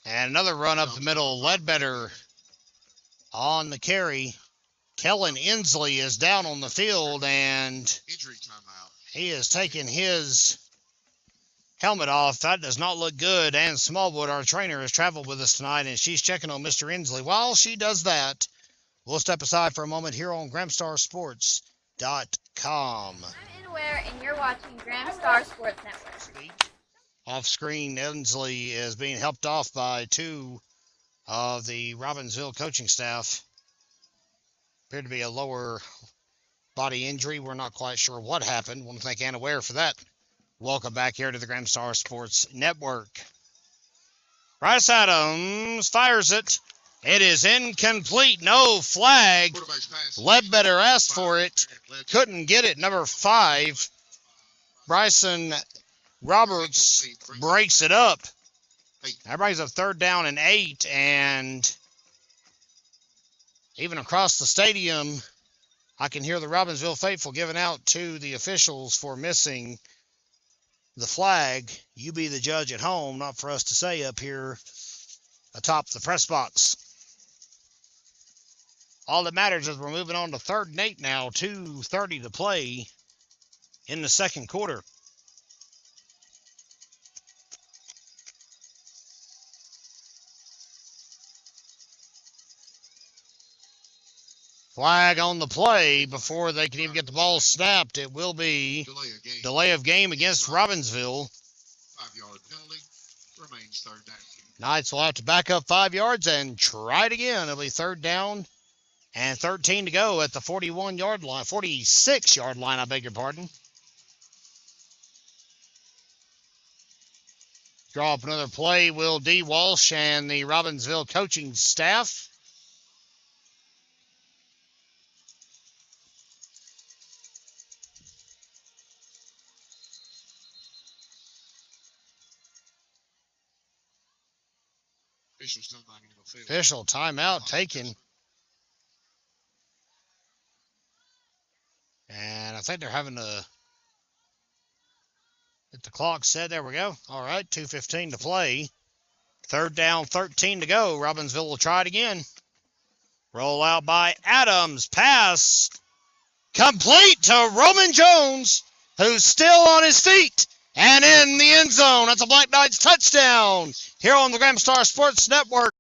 And another run up the middle. Ledbetter on the carry. Kellen Inslee is down on the field, and Injury timeout. he has taken his helmet off. That does not look good. Ann Smallwood, our trainer, has traveled with us tonight, and she's checking on Mr. Inslee. While she does that, we'll step aside for a moment here on GramstarSports.com. I'm Inaware, and you're watching Gramstar Sports Network. Off-screen, Inslee is being helped off by 2 of the Robbinsville coaching staff. Appeared to be a lower body injury. We're not quite sure what happened. Want to thank Anna Ware for that. Welcome back here to the Gramstar Sports Network. Bryce Adams fires it. It is incomplete. No flag. Quarterback's pass. Ledbetter asked for it. Couldn't get it. Number 5, Bryson Roberts breaks it up. That brings up 3rd down and 8. And even across the stadium, I can hear the Robbinsville faithful giving out to the officials for missing the flag. You be the judge at home, not for us to say up here atop the press box. All that matters is we're moving on to 3rd and 8 now, 2:30 to play in the second quarter. Flag on the play before they can even get the ball snapped. It will be delay of game against Robbinsville. 5-yard penalty. Remains 3rd down. Knights will have to back up 5 yards and try it again. It'll be 3rd down and 13 to go at the 46-yard line, I beg your pardon. Draw up another play, Will D. Walsh and the Robbinsville coaching staff. Official timeout taken. And I think they're having to get the clock set. There we go. All right, 2:15 to play. 3rd down, 13 to go. Robbinsville will try it again. Roll out by Adams. Pass complete to Roman Jones, who's still on his feet and in the end zone. That's a Black Knights touchdown here on the Gramstar Sports Network.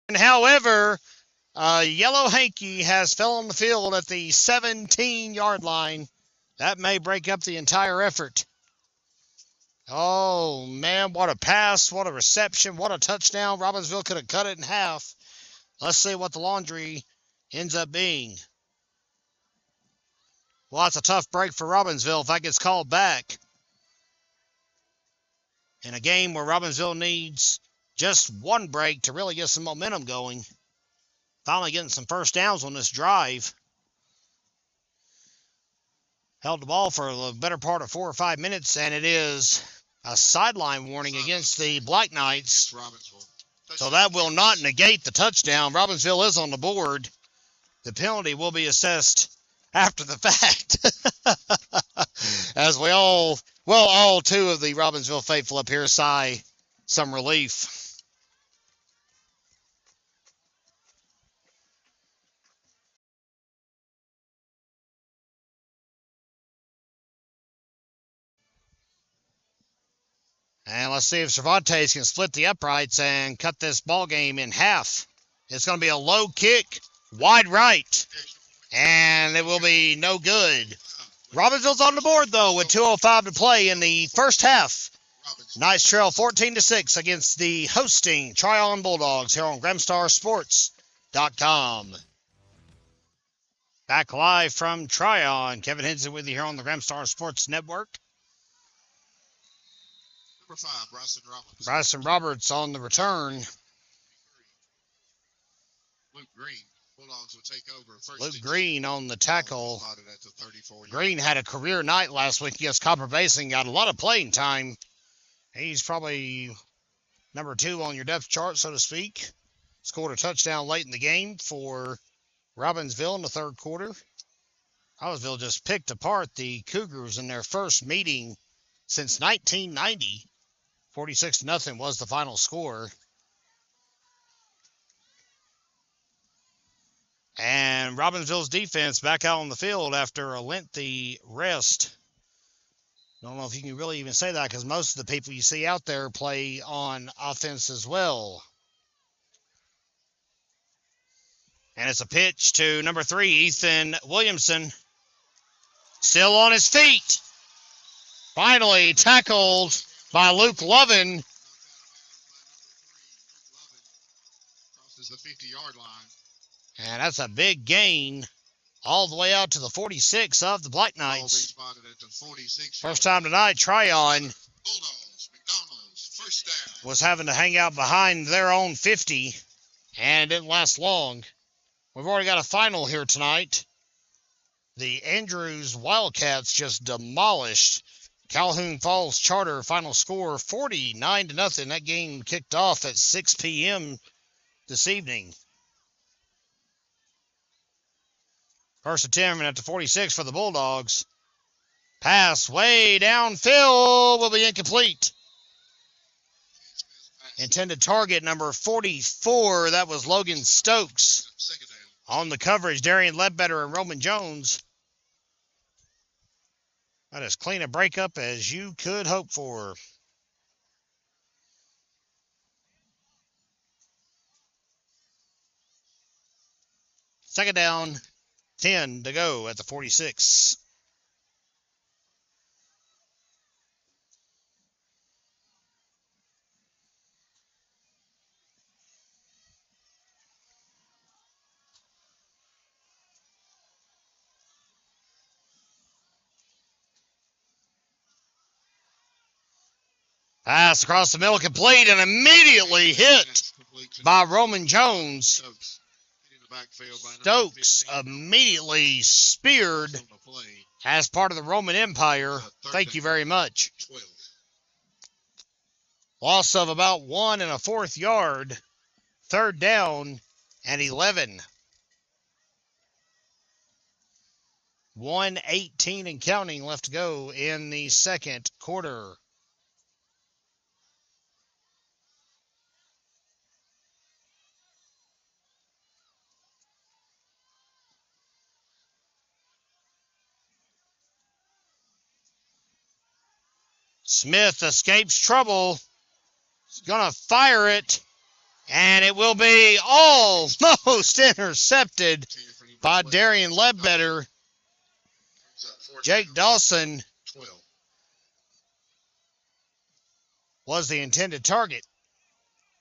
And however, Yellow Hanky has fell on the field at the 17-yard line. That may break up the entire effort. Oh, man, what a pass, what a reception, what a touchdown. Robbinsville could have cut it in half. Let's see what the laundry ends up being. Well, that's a tough break for Robbinsville if that gets called back. In a game where Robbinsville needs just one break to really get some momentum going. Finally getting some first downs on this drive. Held the ball for the better part of 4 or 5 minutes, and it is a sideline warning against the Black Knights. So that will not negate the touchdown. Robbinsville is on the board. The penalty will be assessed after the fact. As all 2 of the Robbinsville faithful up here sigh some relief. And let's see if Cervantes can split the uprights and cut this ball game in half. It's going to be a low kick, wide right, and it will be no good. Robbinsville's on the board, though, with 2:05 to play in the first half. Knights trail 14-6 against the hosting Trion Bulldogs here on GramstarSports.com. Back live from Trion. Kevin Henson with you here on the Gramstar Sports Network. Number 5, Bryson Roberts on the return. Luke Green. Bulldogs will take over. Luke Green on the tackle. Green had a career night last week against Copper Basin. Got a lot of playing time. He's probably number 2 on your depth chart, so to speak. Scored a touchdown late in the game for Robbinsville in the 3rd quarter. Robbinsville just picked apart the Cougars in their first meeting since 1990. 46-0 was the final score. And Robbinsville's defense back out on the field after a lengthy rest. Don't know if you can really even say that because most of the people you see out there play on offense as well. And it's a pitch to number 3, Ethan Williamson. Still on his feet. Finally tackled by Luke Lovin. Crosses the 50-yard line. And that's a big gain all the way out to the 46 of the Black Knights. First time tonight, Trion was having to hang out behind their own 50, and it didn't last long. We've already got a final here tonight. The Andrews Wildcats just demolished Calhoun Falls Charter. Final score 49-0. That game kicked off at 6 p.m. this evening. First attempt at the 46 for the Bulldogs. Pass way downfield will be incomplete. Intended target number 44. That was Logan Stokes. On the coverage, Darian Ledbetter and Roman Jones. That is clean a breakup as you could hope for. Second down, 10 to go at the 46. Pass across the middle, complete, and immediately hit by Roman Jones. Stokes immediately speared as part of the Roman Empire. Thank you very much. Loss of about 1 1/4 yard. Third down and 11. 1:18 and counting left to go in the second quarter. Smith escapes trouble. He's going to fire it, and it will be almost intercepted by Darian Ledbetter. Jake Dawson was the intended target.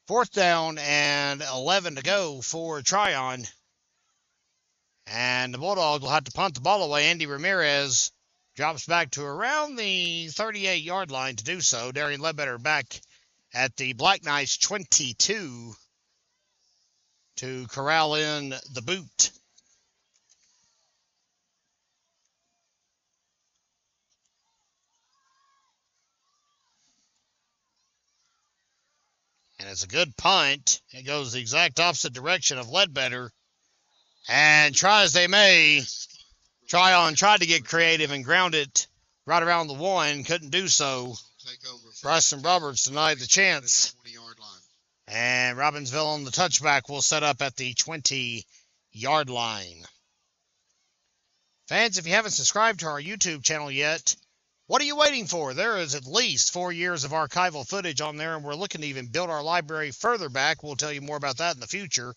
Fourth down and 11 to go for Trion. And the Bulldogs will have to punt the ball away. Andy Ramirez drops back to around the 38-yard line to do so. Darian Ledbetter back at the Black Knights 22 to corral in the boot. And it's a good punt. It goes the exact opposite direction of Ledbetter. And try as they may, Trion tried to get creative and ground it right around the 1. Couldn't do so. Bryson Roberts denied the chance. And Robbinsville on the touchback will set up at the 20-yard line. Fans, if you haven't subscribed to our YouTube channel yet, what are you waiting for? There is at least 4 years of archival footage on there, and we're looking to even build our library further back. We'll tell you more about that in the future.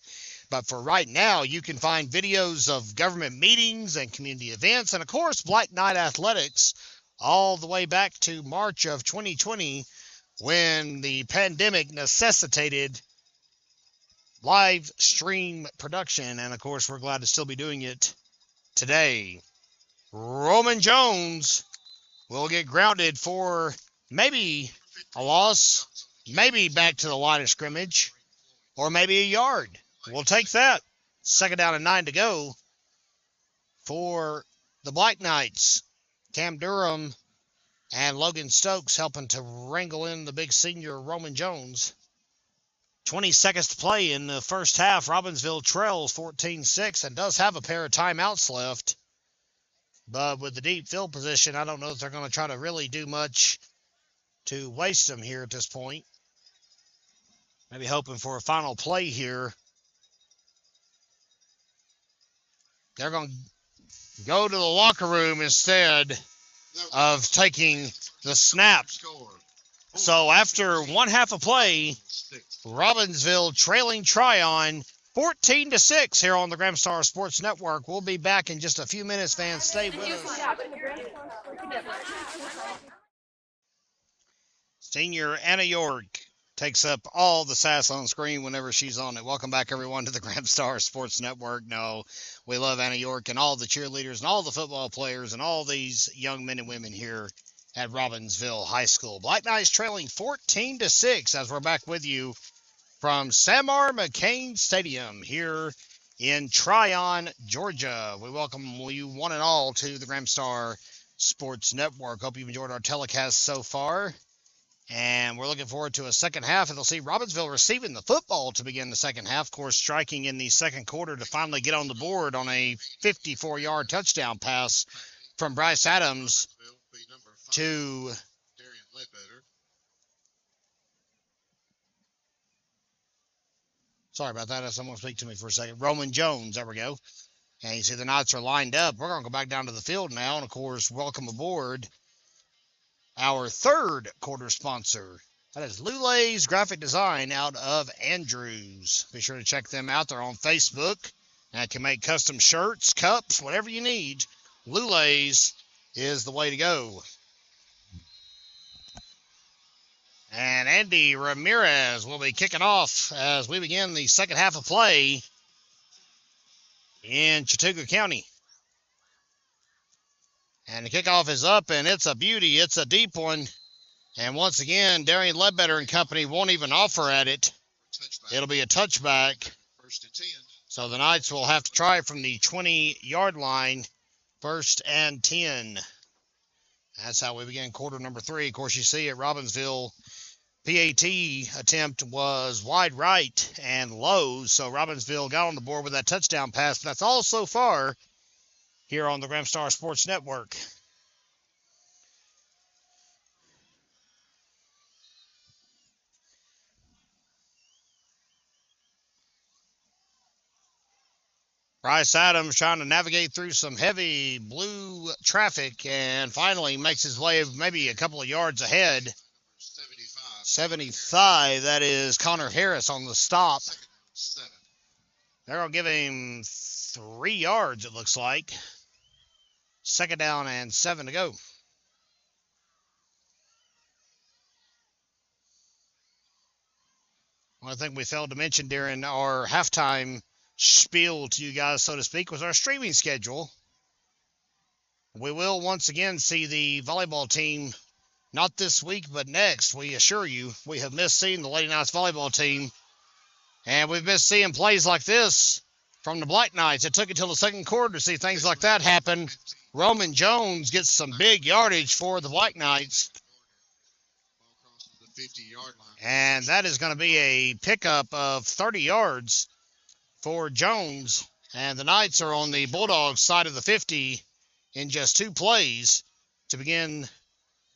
But for right now, you can find videos of government meetings and community events, and of course, Black Knight Athletics, all the way back to March of 2020, when the pandemic necessitated live stream production. And of course, we're glad to still be doing it today. Roman Jones will get grounded for maybe a loss, maybe back to the line of scrimmage, or maybe a yard. We'll take that. Second down and 9 to go for the Black Knights. Cam Durham and Logan Stokes helping to wrangle in the big senior Roman Jones. 20 seconds to play in the first half. Robbinsville trails 14-6 and does have a pair of timeouts left. But with the deep field position, I don't know if they're going to try to really do much to waste them here at this point. Maybe hoping for a final play here. They're going to go to the locker room instead of taking the snap. So after one half of play, Robbinsville trailing Trion 14-6 here on the Gramstar Sports Network. We'll be back in just a few minutes, fans. Stay with us. Senior Anna York takes up all the sass on screen whenever she's on it. Welcome back, everyone, to the Gramstar Sports Network. No, we love Anna York and all the cheerleaders and all the football players and all these young men and women here at Robbinsville High School. Black Knights trailing 14-6 as we're back with you from Samar McCain Stadium here in Trion, Georgia. We welcome you one and all to the Gramstar Sports Network. Hope you've enjoyed our telecast so far. And we're looking forward to a second half. And they'll see Robbinsville receiving the football to begin the second half. Of course, striking in the second quarter to finally get on the board on a 54-yard touchdown pass from Bryce Adams to sorry about that. Someone speak to me for a second. Roman Jones. There we go. And you see the Knights are lined up. We're going to go back down to the field now. And, of course, welcome aboard our third quarter sponsor. That is Lulay's Graphic Design out of Andrews. Be sure to check them out. They're on Facebook and can make custom shirts, cups, whatever you need. Lulay's is the way to go. And Andy Ramirez will be kicking off as we begin the second half of play in Chattooga County. And the kickoff is up, and it's a beauty. It's a deep one. And once again, Darian Ledbetter and company won't even offer at it. It'll be a touchback. So the Knights will have to try from the 20-yard line, 1st and 10. That's how we begin quarter number 3. Of course, you see at Robbinsville, PAT attempt was wide right and low. So Robbinsville got on the board with that touchdown pass. That's all so far here on the Gramstar Sports Network. Bryce Adams trying to navigate through some heavy blue traffic and finally makes his way maybe a couple of yards ahead. 75, that is Connor Harris on the stop. They're going to give him 3 yards, it looks like. 2nd down and 7 to go. One thing we failed to mention during our halftime spiel to you guys, so to speak, was our streaming schedule. We will once again see the volleyball team, not this week, but next. We assure you, we have missed seeing the Lady Knights volleyball team, and we've missed seeing plays like this from the Black Knights. It took until the second quarter to see things like that happen. Roman Jones gets some big yardage for the Black Knights. And that is going to be a pickup of 30 yards for Jones. And the Knights are on the Bulldogs side of the 50 in just 2 plays to begin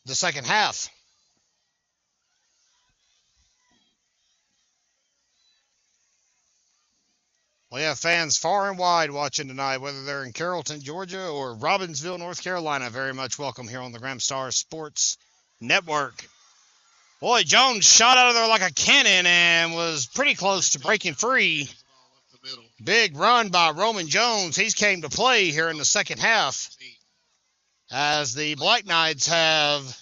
the second half. We have fans far and wide watching tonight, whether they're in Carrollton, Georgia, or Robbinsville, North Carolina. Very much welcome here on the Gramstar Sports Network. Boy, Jones shot out of there like a cannon and was pretty close to breaking free. Big run by Roman Jones. He's came to play here in the second half as the Black Knights have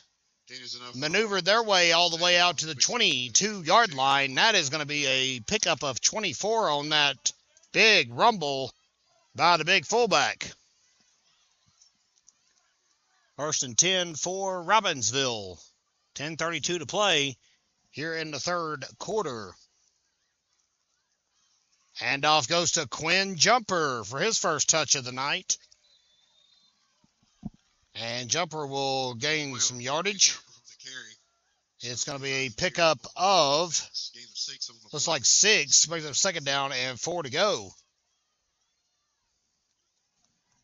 maneuvered their way all the way out to the 22-yard line. That is going to be a pickup of 24 on that big rumble by the big fullback. 1st and 10 for Robbinsville. 10:32 to play here in the third quarter. Handoff goes to Quinn Jumper for his first touch of the night. And Jumper will gain some yardage. It's going to be a pickup of, looks like 6, brings up 2nd down and 4 to go.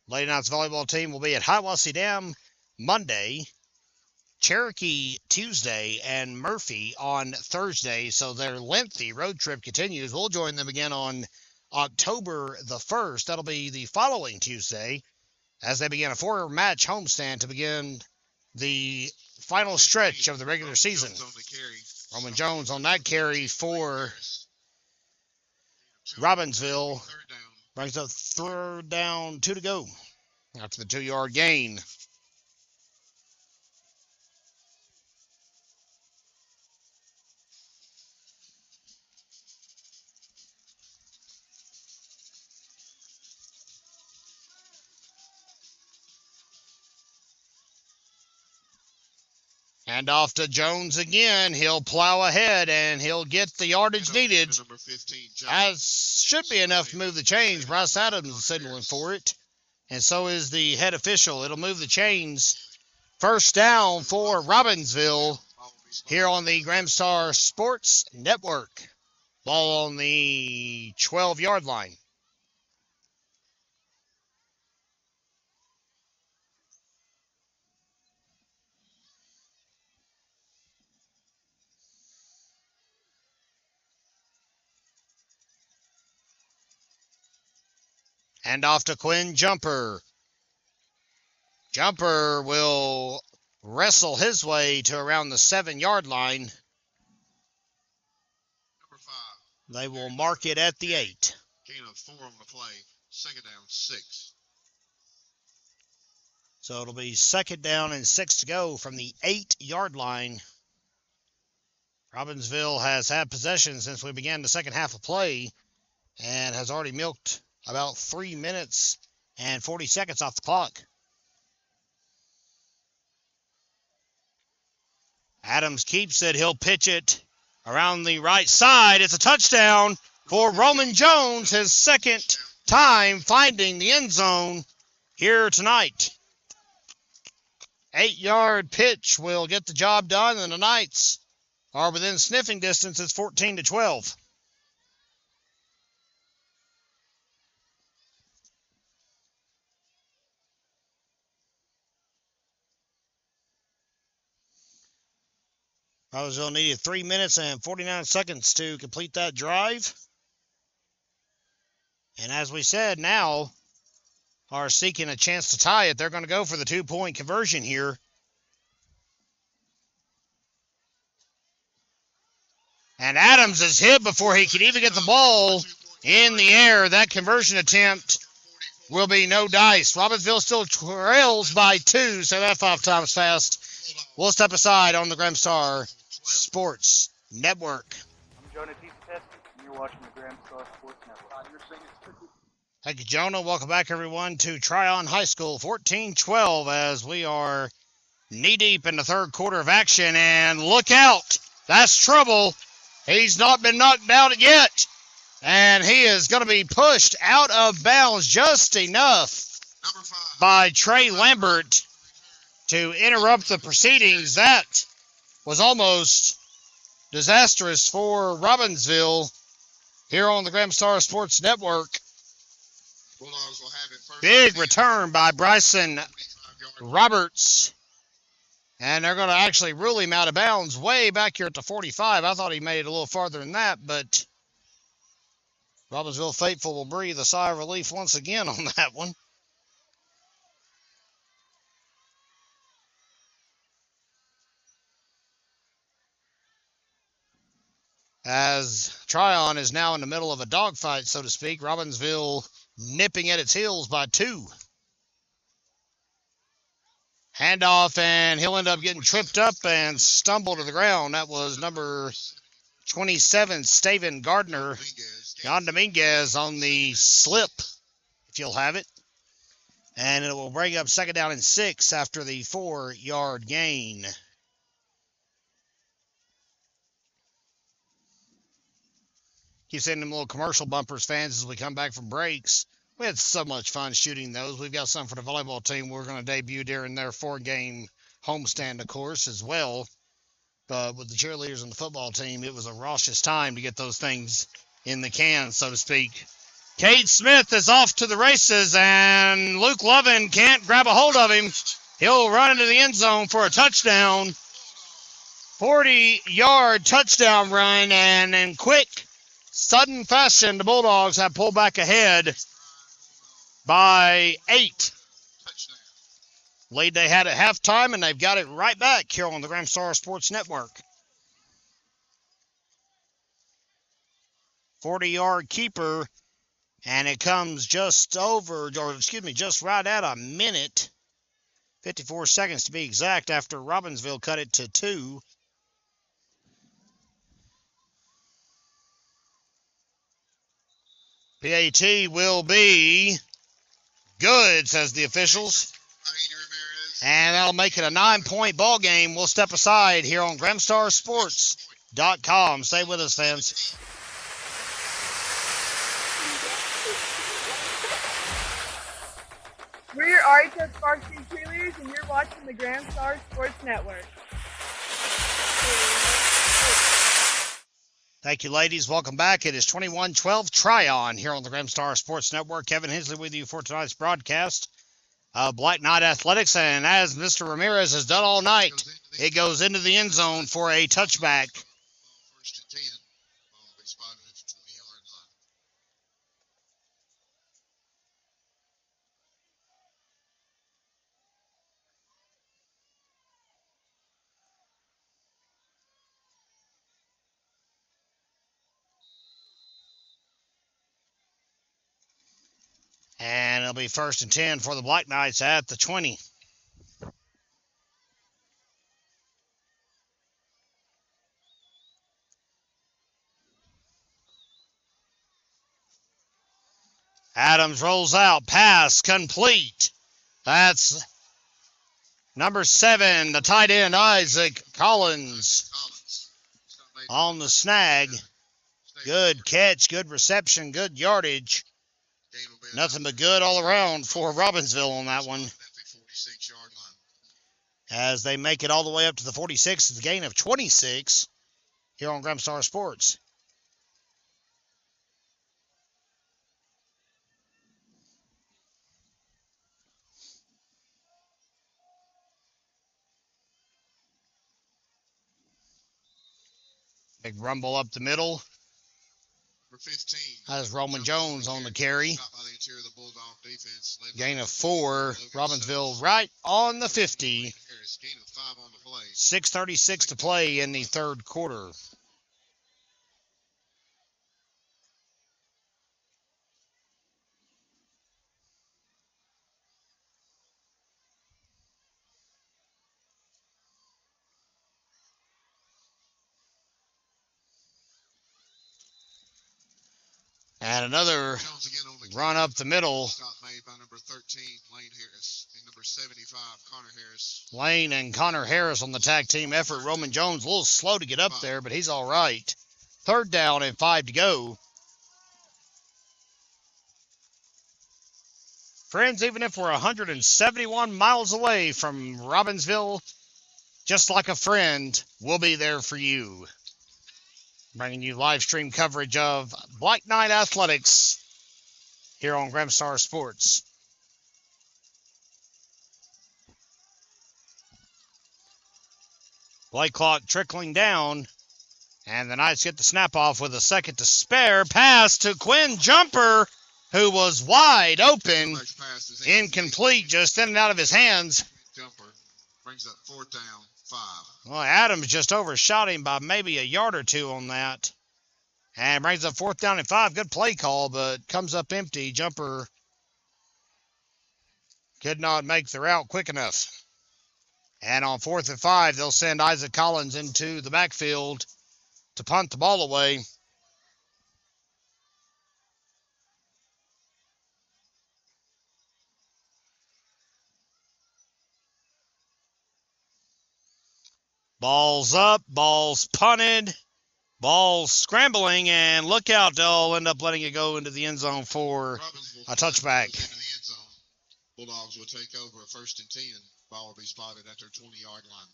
Lady Knights volleyball team will be at Hiawassee Dam Monday, Cherokee Tuesday, and Murphy on Thursday. So their lengthy road trip continues. We'll join them again on October the 1st. That'll be the following Tuesday as they begin a 4-match homestand to begin the final stretch of the regular season. Roman Jones on that carry for Robbinsville. Brings up 3rd down, 2 to go after the 2-yard gain. And off to Jones again. He'll plow ahead, and he'll get the yardage needed. Number 15, As should be enough to move the chains. Bryce Adams is signaling for it. And so is the head official. It'll move the chains. First down for Robbinsville here on the Gramstar Sports Network. Ball on the 12-yard line. And off to Quinn Jumper. Jumper will wrestle his way to around the 7-yard line. Number 5. They will mark it at the 8. Gain of 4 on the play. Second down, 6. So it'll be second down and 6 to go from the 8-yard line. Robbinsville has had possession since we began the second half of play and has already milked about 3 minutes and 40 seconds off the clock. Adams keeps it. He'll pitch it around the right side. It's a touchdown for Roman Jones, his second time finding the end zone here tonight. 8-yard pitch will get the job done, and the Knights are within sniffing distance. It's 14-12. Robbinsville needed 3 minutes and 49 seconds to complete that drive. And as we said, now are seeking a chance to tie it. They're going to go for the 2-point conversion here. And Adams is hit before he can even get the ball in the air. That conversion attempt will be no dice. Robbinsville still trails by 2, so that 5 times fast. We'll step aside on the Gramstar Sports Network. I'm Jonah T. Sept, and you're watching the Gramstar Sports Network. Thank you, Jonah. Welcome back, everyone, to Trion High School, 14-12, as we are knee-deep in the third quarter of action. And look out. That's trouble. He's not been knocked out yet. And he is going to be pushed out of bounds just enough by Trey Lambert to interrupt the proceedings. That was almost disastrous for Robbinsville here on the Gramstar Sports Network. Bulldogs will have it first. Big return by Bryson Roberts. And they're going to actually rule him out of bounds way back here at the 45. I thought he made it a little farther than that, but Robbinsville faithful will breathe a sigh of relief once again on that one. As Trion is now in the middle of a dogfight, so to speak, Robbinsville nipping at its heels by 2. Handoff, and he'll end up getting tripped up and stumble to the ground. That was number 27, Staven Gardner. Jan Dominguez on the slip, if you'll have it. And it will bring up second down and 6 after the 4-yard gain. Keep sending them little commercial bumpers, fans, as we come back from breaks. We had so much fun shooting those. We've got some for the volleyball team we're going to debut during their 4-game homestand, of course, as well. But with the cheerleaders and the football team, it was a raucous time to get those things in the can, so to speak. Cade Smith is off to the races, and Luke Lovin can't grab a hold of him. He'll run into the end zone for a touchdown. 40-yard touchdown run, and in quick, sudden fashion, the Bulldogs have pulled back ahead by 8. Lead they had at halftime, and they've got it right back here on the Gramstar Sports Network. 40-yard keeper, and it comes just right at a minute, 54 seconds to be exact, after Robbinsville cut it to 2. PAT will be good, says the officials. And that'll make it a 9-point ball game. We'll step aside here on GramstarSports.com. Stay with us, fans. We're your RHS Varsity cheerleaders, and you're watching the Gramstar Sports Network. Thank you, ladies. Welcome back. It is 21-12 Trion here on the Gramstar Sports Network. Kevin Hensley with you for tonight's broadcast of Black Knight Athletics. And as Mr. Ramirez has done all night, it goes into the end zone for a touchback. First and 10. Ball will be spotted at the 20-yard line. And it'll be first and 10 for the Black Knights at the 20. Adams rolls out. Pass complete. That's number 7, the tight end, Isaac Collins, on the snag. Good catch, good reception, good yardage. Nothing but good all around for Robbinsville on that one. As they make it all the way up to the 46, it's a gain of 26 here on Gramstar Sports. Big rumble up the middle. For 15. Has Roman Jones on the carry. Shot by the interior of the Bulldog defense. Gain of 4. Robbinsville right on the 50. Harris, gain of 5 on the play. 6:36 to play in the third quarter. And another Jones again on the run up the middle. Stop made by number 13, Lane Harris, and number 75, Connor Harris. Lane and Connor Harris on the tag team effort. Roman Jones a little slow to get up there, but he's all right. Third down and 5 to go. Friends, even if we're 171 miles away from Robbinsville, just like a friend, we'll be there for you. Bringing you live stream coverage of Black Knight Athletics here on Gramstar Sports. Play clock trickling down, and the Knights get the snap off with a second to spare. Pass to Quinn Jumper, who was wide open. Incomplete, just in and out of his hands. Jumper brings up 4th down, 5. Well, Adams just overshot him by maybe a yard or two on that. And brings up 4th down and 5. Good play call, but comes up empty. Jumper could not make the route quick enough. And on 4th and 5, they'll send Isaac Collins into the backfield to punt the ball away. Ball's up, ball's punted, ball's scrambling, and look out, they'll end up letting it go into the end zone for a touchback. Into the end zone. Bulldogs will take over a 1st and 10. Ball will be spotted at their 20-yard line.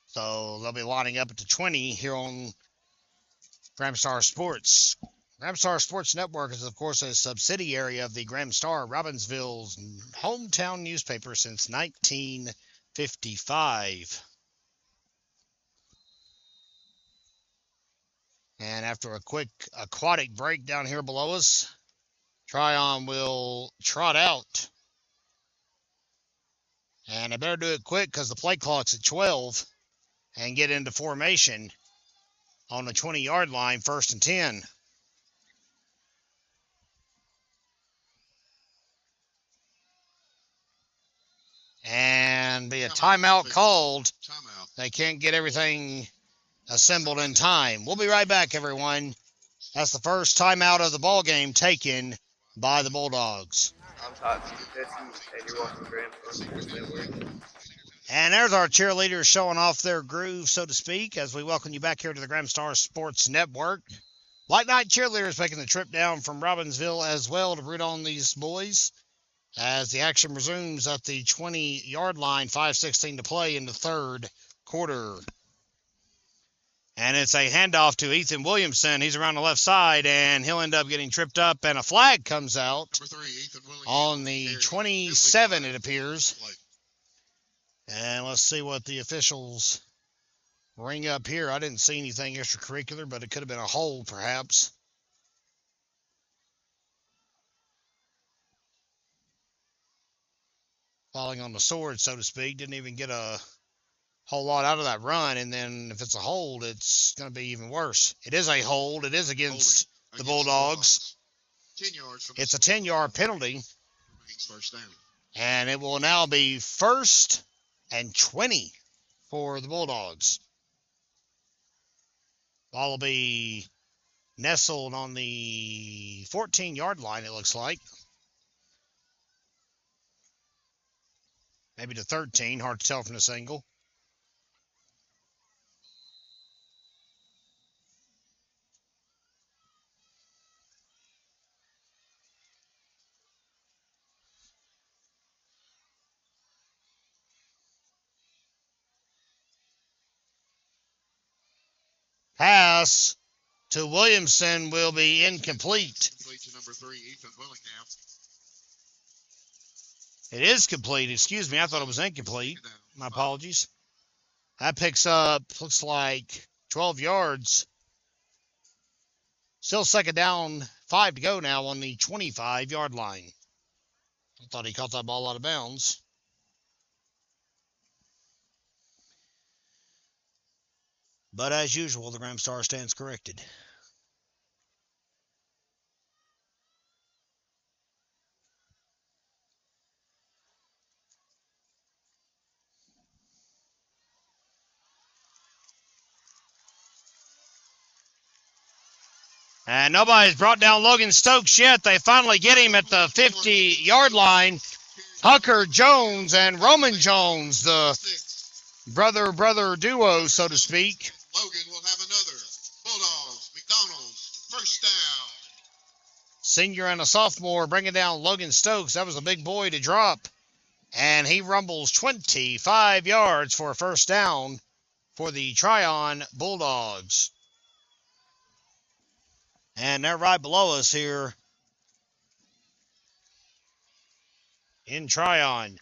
So they'll be lining up at the 20 here on Gramstar Sports. Gramstar Sports Network is, of course, a subsidiary of the Gramstar, Robbinsville's hometown newspaper since 1955. And after a quick aquatic break down here below us, Trion will trot out. And I better do it quick because the play clock's at 12 and get into formation on the 20-yard line, 1st and 10. And be a timeout called. Timeout. They can't get everything assembled in time. We'll be right back, everyone. That's the first timeout of the ball game taken by the Bulldogs. I'm Todd Jesse, and you're watching Grand Star Sports Network. And there's our cheerleaders showing off their groove, so to speak, as we welcome you back here to the Grand Star Sports Network. Black Knight cheerleaders making the trip down from Robbinsville as well to root on these boys as the action resumes at the 20-yard line, 5:16 to play in the third quarter. And it's a handoff to Ethan Williamson. He's around the left side, and he'll end up getting tripped up, and a flag comes out on the 27, it appears. And let's see what the officials ring up here. I didn't see anything extracurricular, but it could have been a hold, perhaps. Falling on the sword, so to speak. Didn't even get a whole lot out of that run, and then if it's a hold, it's going to be even worse. It is a hold. It is against the Bulldogs. 10 yards from It's a 10-yard penalty, first down. and it will now be 1st and 20 for the Bulldogs. Ball will be nestled on the 14-yard line, it looks like. Maybe to 13, hard to tell from this angle. Pass to Williamson will be incomplete. Complete to number 3, Ethan Willingham. It is complete. Excuse me. I thought it was incomplete. My apologies. That picks up, looks like 12 yards. Still second down, 5 to go now on the 25-yard line. I thought he caught that ball out of bounds. But as usual, the Graham Star stands corrected. And nobody's brought down Logan Stokes yet. They finally get him at the 50-yard line. Hucker Jones and Roman Jones, the brother duo, so to speak. Logan will have another. Bulldogs, McDonald's, first down. Senior and a sophomore bringing down Logan Stokes. That was a big boy to drop. And he rumbles 25 yards for a first down for the Trion Bulldogs. And they're right below us here in Trion.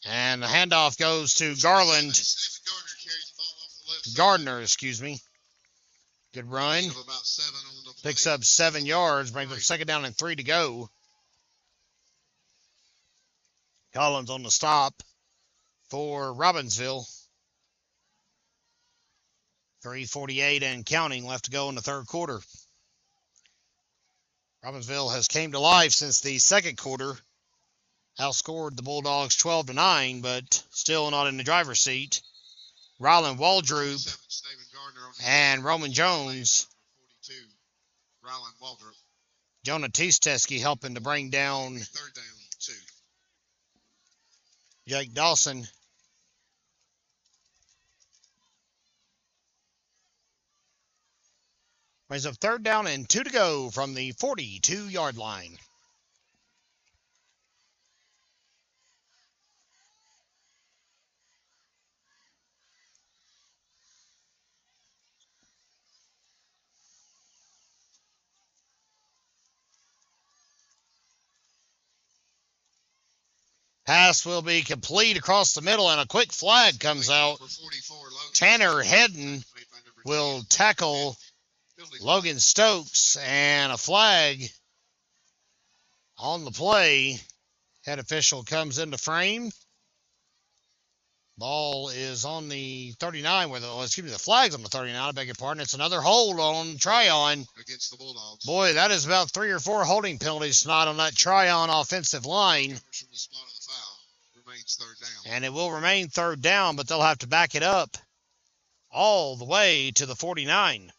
And the handoff goes to Garland. Gardner, excuse me. Good run. Picks up 7 yards, brings up second down and 3 to go. Collins on the stop for Robbinsville. 3:48 and counting left to go in the third quarter. Robbinsville has came to life since the second quarter. Outscored the Bulldogs 12-9, but still not in the driver's seat. Rylan Waldrop and Roman Jones. Jonah Teesteski helping to bring down Third down, 2. Jake Dawson. Brings up third down and 2 to go from the 42-yard line. Pass will be complete across the middle, and a quick flag comes out. Tanner Hedden will tackle Logan Stokes, and a flag on the play. Head official comes into frame. Ball is on the 39, the flag's on the 39, I beg your pardon. It's another hold on Trion. Against the Bulldogs. Boy, that is about 3 or 4 holding penalties tonight on that Trion offensive line. From the spot of the foul. remains third down. And it will remain third down, but they'll have to back it up all the way to the 49.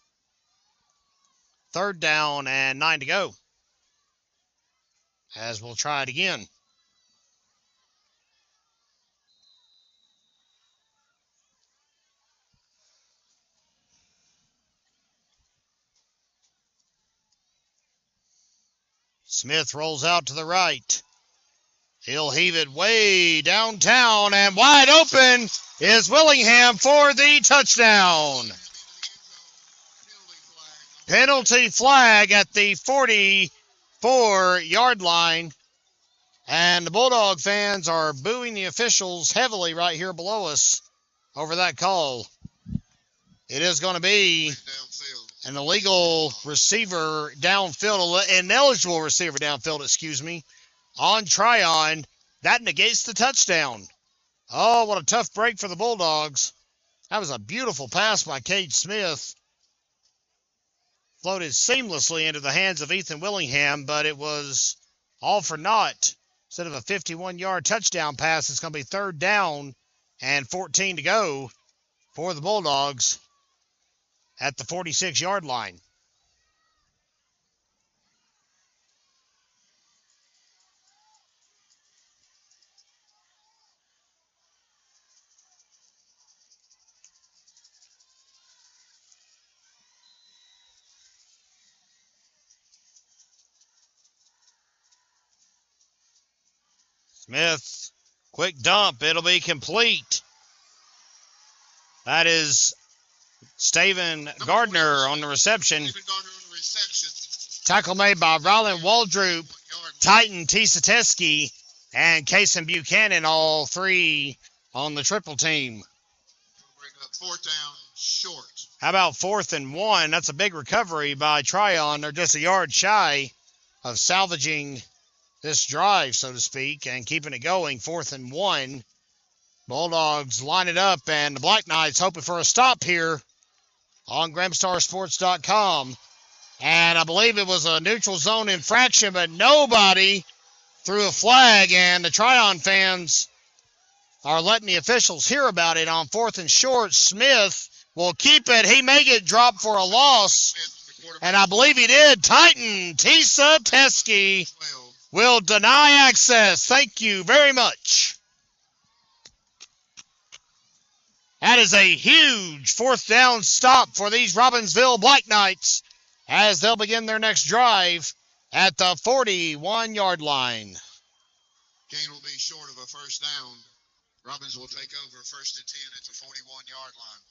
Third down and 9 to go. As we'll try it again. Smith rolls out to the right. He'll heave it way downtown, and wide open is Willingham for the touchdown. Penalty flag at the 44-yard line. And the Bulldog fans are booing the officials heavily right here below us over that call. It is going to be an illegal receiver downfield, ineligible receiver downfield, on Trion. That negates the touchdown. Oh, what a tough break for the Bulldogs. That was a beautiful pass by Cade Smith. Floated seamlessly into the hands of Ethan Willingham, but it was all for naught. Instead of a 51-yard touchdown pass, it's going to be third down and 14 to go for the Bulldogs at the 46-yard line. Smith, quick dump. It'll be complete. That is Steven Gardner on the reception. Tackle made by Rylan Waldrop, Titan Tisateski, and Kason Buchanan, all three on the triple team. Bring up fourth down, short. How about 4th and 1? That's a big recovery by Trion. They're just a yard shy of salvaging this drive, so to speak, and keeping it going. 4th and 1. Bulldogs line it up, and the Black Knights hoping for a stop here on GramstarSports.com. And I believe it was a neutral zone infraction, but nobody threw a flag, and the Trion fans are letting the officials hear about it on 4th and short. Smith will keep it. He may get dropped for a loss, and I believe he did. Titan Tisateski will deny access. Thank you very much. That is a huge 4th down stop for these Robbinsville Black Knights as they'll begin their next drive at the 41-yard line. Gain will be short of a first down. Robbins will take over 1st and 10 at the 41-yard line.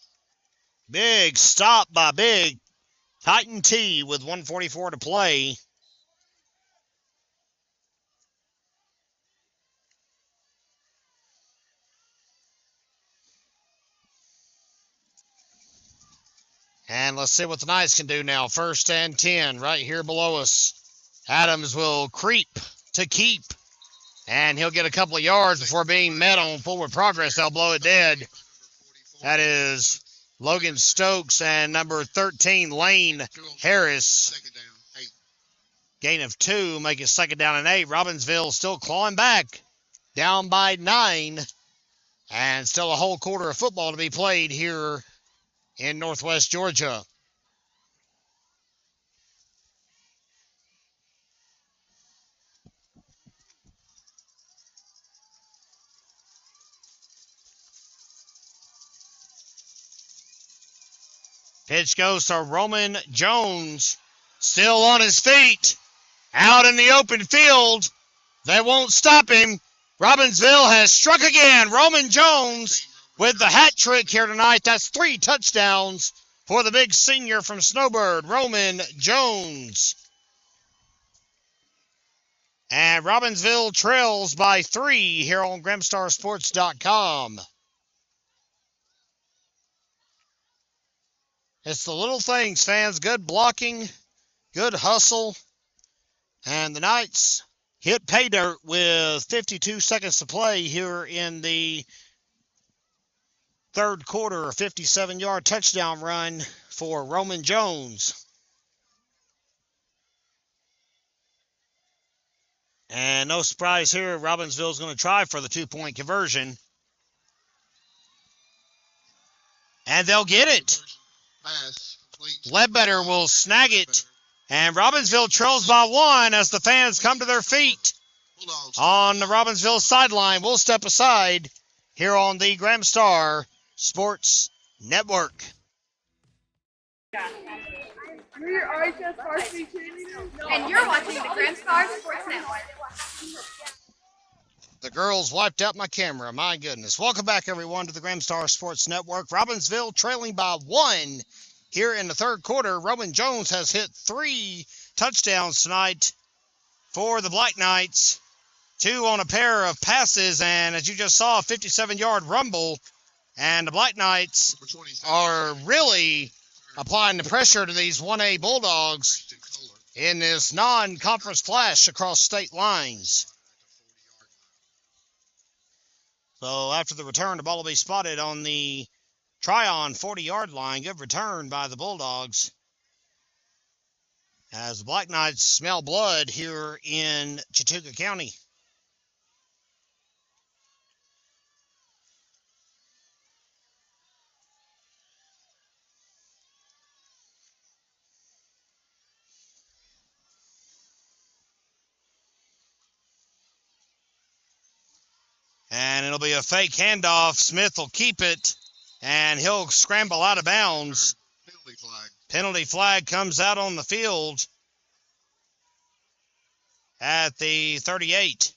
Big stop by Big Titan T with 1:44 to play. And let's see what the Knights can do now. 1st and 10 right here below us. Adams will creep to keep. And he'll get a couple of yards before being met on forward progress. They'll blow it dead. That is Logan Stokes and number 13, Lane Harris. Second down, 8. Gain of 2, make it 2nd down and 8. Robbinsville still clawing back. Down by 9. And still a whole quarter of football to be played here in Northwest Georgia. Pitch goes to Roman Jones, still on his feet, out in the open field. They won't stop him. Robbinsville has struck again. Roman Jones with the hat trick here tonight. That's 3 touchdowns for the big senior from Snowbird, Roman Jones. And Robbinsville trails by 3 here on GramstarSports.com. It's the little things, fans. Good blocking, good hustle. And the Knights hit pay dirt with 52 seconds to play here in the third quarter. A 57-yard touchdown run for Roman Jones. And no surprise here, Robbinsville's going to try for the 2-point conversion. And they'll get it. Pass complete. Ledbetter will snag it. And Robbinsville trails by 1 as the fans come to their feet Bulldogs on the Robbinsville sideline. We'll step aside here on the Graham Star Sports Network. We're your RHS Varsity cheerleaders. And you're watching the Graham Star Sports Network. The girls wiped out my camera. My goodness. Welcome back, everyone, to the Graham Star Sports Network. Robbinsville trailing by 1 here in the third quarter. Roman Jones has hit 3 touchdowns tonight for the Black Knights. 2 on a pair of passes, and as you just saw, a 57-yard rumble. And the Black Knights number 27. are really applying the pressure to these 1A Bulldogs Christian Kohler. in this non-conference clash across state lines. So after the return, the ball will be spotted on the Trion 40-yard line. Good return by the Bulldogs, as the Black Knights smell blood here in Chattooga County. And it'll be a fake handoff. Smith will keep it, and he'll scramble out of bounds. Penalty flag. Penalty flag comes out on the field at the 38.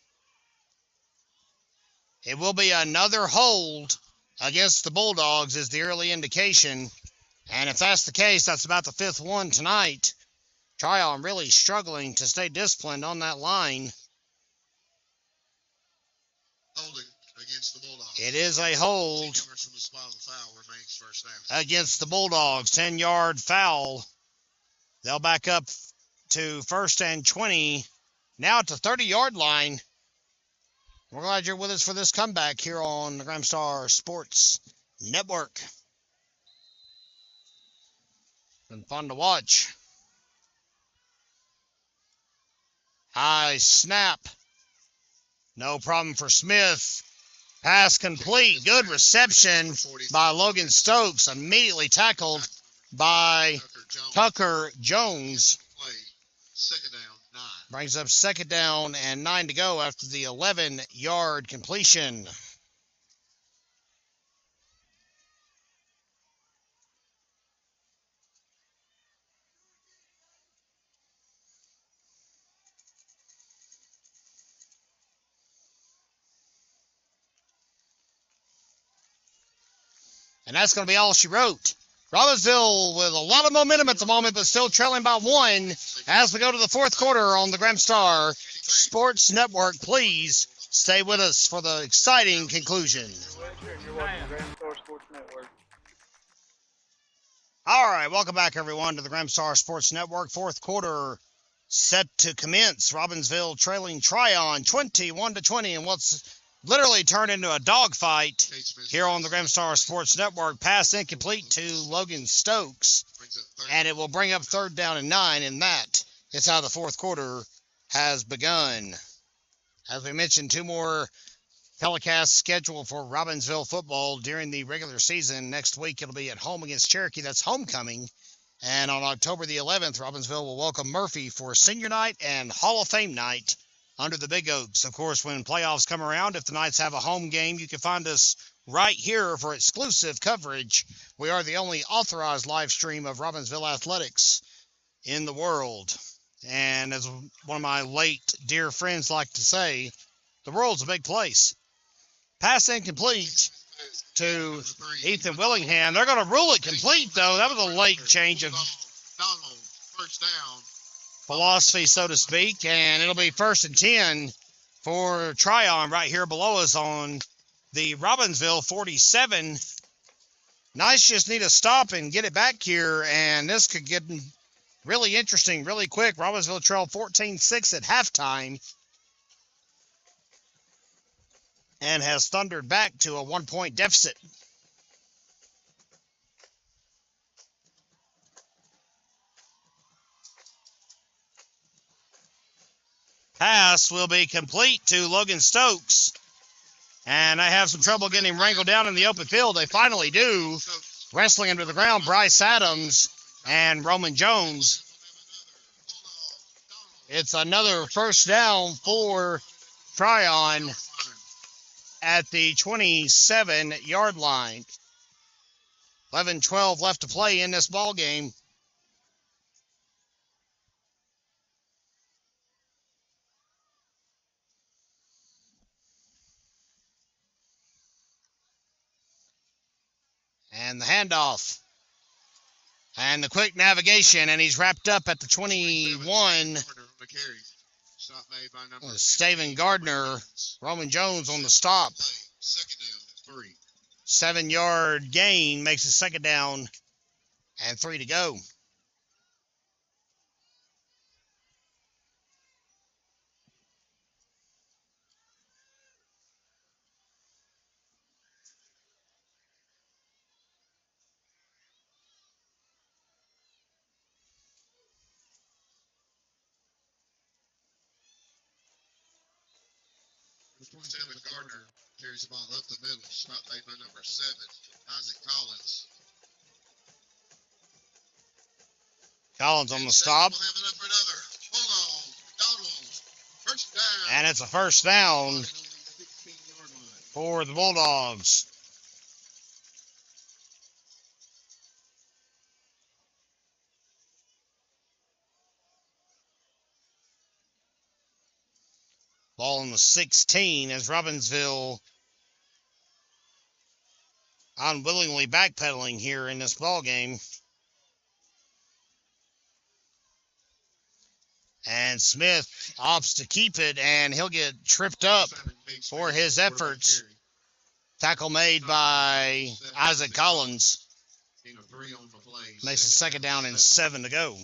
It will be another hold against the Bulldogs is the early indication. And if that's the case, that's about the 5th one tonight. Trion really struggling to stay disciplined on that line. Holding against the Bulldogs. It is a hold 10 yards from the spot of the foul remains first down. against the Bulldogs. 10-yard foul. They'll back up to 1st and 20. Now at the 30-yard line. We're glad you're with us for this comeback here on the Graham Star Sports Network. Been fun to watch. High snap. No problem for Smith. Pass complete. Good reception by Logan Stokes. Immediately tackled by Tucker Jones. Tucker Jones. Play. Second down, 9. Brings up 2nd down and 9 to go after the 11-yard completion. And that's going to be all she wrote. Robbinsville with a lot of momentum at the moment, but still trailing by 1 as we go to the 4th quarter on the Graham Star Sports Network. Please stay with us for the exciting conclusion. You're watching Graham Star Sports Network. All right, welcome back, everyone, to the Graham Star Sports Network. 4th quarter set to commence. Robbinsville trailing Trion 21-20 in what's literally turned into a dogfight here on the Graham Star Sports Network. Pass incomplete to Logan Stokes, and it will bring up 3rd down and 9, and that is how the 4th quarter has begun. As we mentioned, 2 more telecasts scheduled for Robbinsville football during the regular season. Next week, it'll be at home against Cherokee. That's homecoming. And on October the 11th, Robbinsville will welcome Murphy for senior night and Hall of Fame night under the Big Oaks. Of course, when playoffs come around, if the Knights have a home game, you can find us right here for exclusive coverage. We are the only authorized live stream of Robbinsville athletics in the world. And as one of my late dear friends like to say, the world's a big place. Pass incomplete to Ethan Willingham. They're going to rule it complete, though. That was a late change of Donald, first down. philosophy, so to speak, and it'll be 1st and 10 for Trion right here below us on the Robbinsville 47. Knights just need to stop and get it back here, and this could get really interesting really quick. Robbinsville trailed 14-6 at halftime and has thundered back to a 1-point deficit. Pass will be complete to Logan Stokes. And they have some trouble getting him wrangled down in the open field. They finally do. Wrestling him to the ground, Bryce Adams and Roman Jones. It's another first down for Trion at the 27-yard line. 11-12 left to play in this ball game. And the handoff. And the quick navigation, and he's wrapped up at the 21. Steven Gardner, Roman Jones on the stop. 7-yard gain makes it second down and 3 to go. Steven Gardner carries the ball up the middle. Stop made by number 7, Isaac Collins. Collins on the stop. We'll have enough for another. Hold on. McDonald's. First down. And it's a first down On the 16-yard line. for the Bulldogs. Ball on the 16 as Robbinsville unwillingly backpedaling here in this ball game. And Smith opts to keep it, and he'll get tripped up for his efforts. Tackle made by Isaac Collins. Makes it second down and 7 to go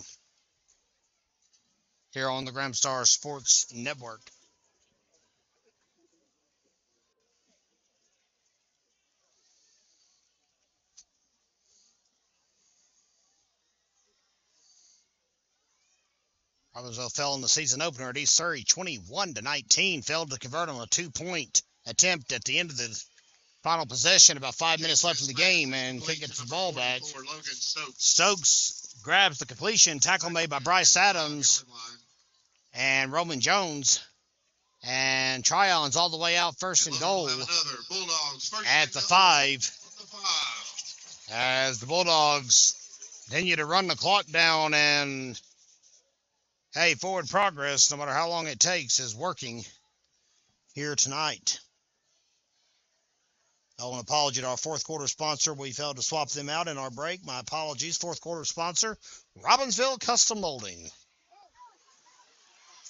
here on the Gramstar Sports Network. Robbinsville fell in the season opener at East Surrey 21-19. Failed to convert on a 2-point attempt at the end of the final possession. About 5 minutes left in the game, and can't get the ball back. Stokes grabs the completion. Tackle made by Bryce Adams and Roman Jones. And Trion's all the way out first and goal at the 5. As the Bulldogs continue to run the clock down, and hey, forward progress, no matter how long it takes, is working here tonight. I want to apologize to our fourth quarter sponsor. We failed to swap them out in our break. My apologies. Fourth quarter sponsor, Robbinsville Custom Molding.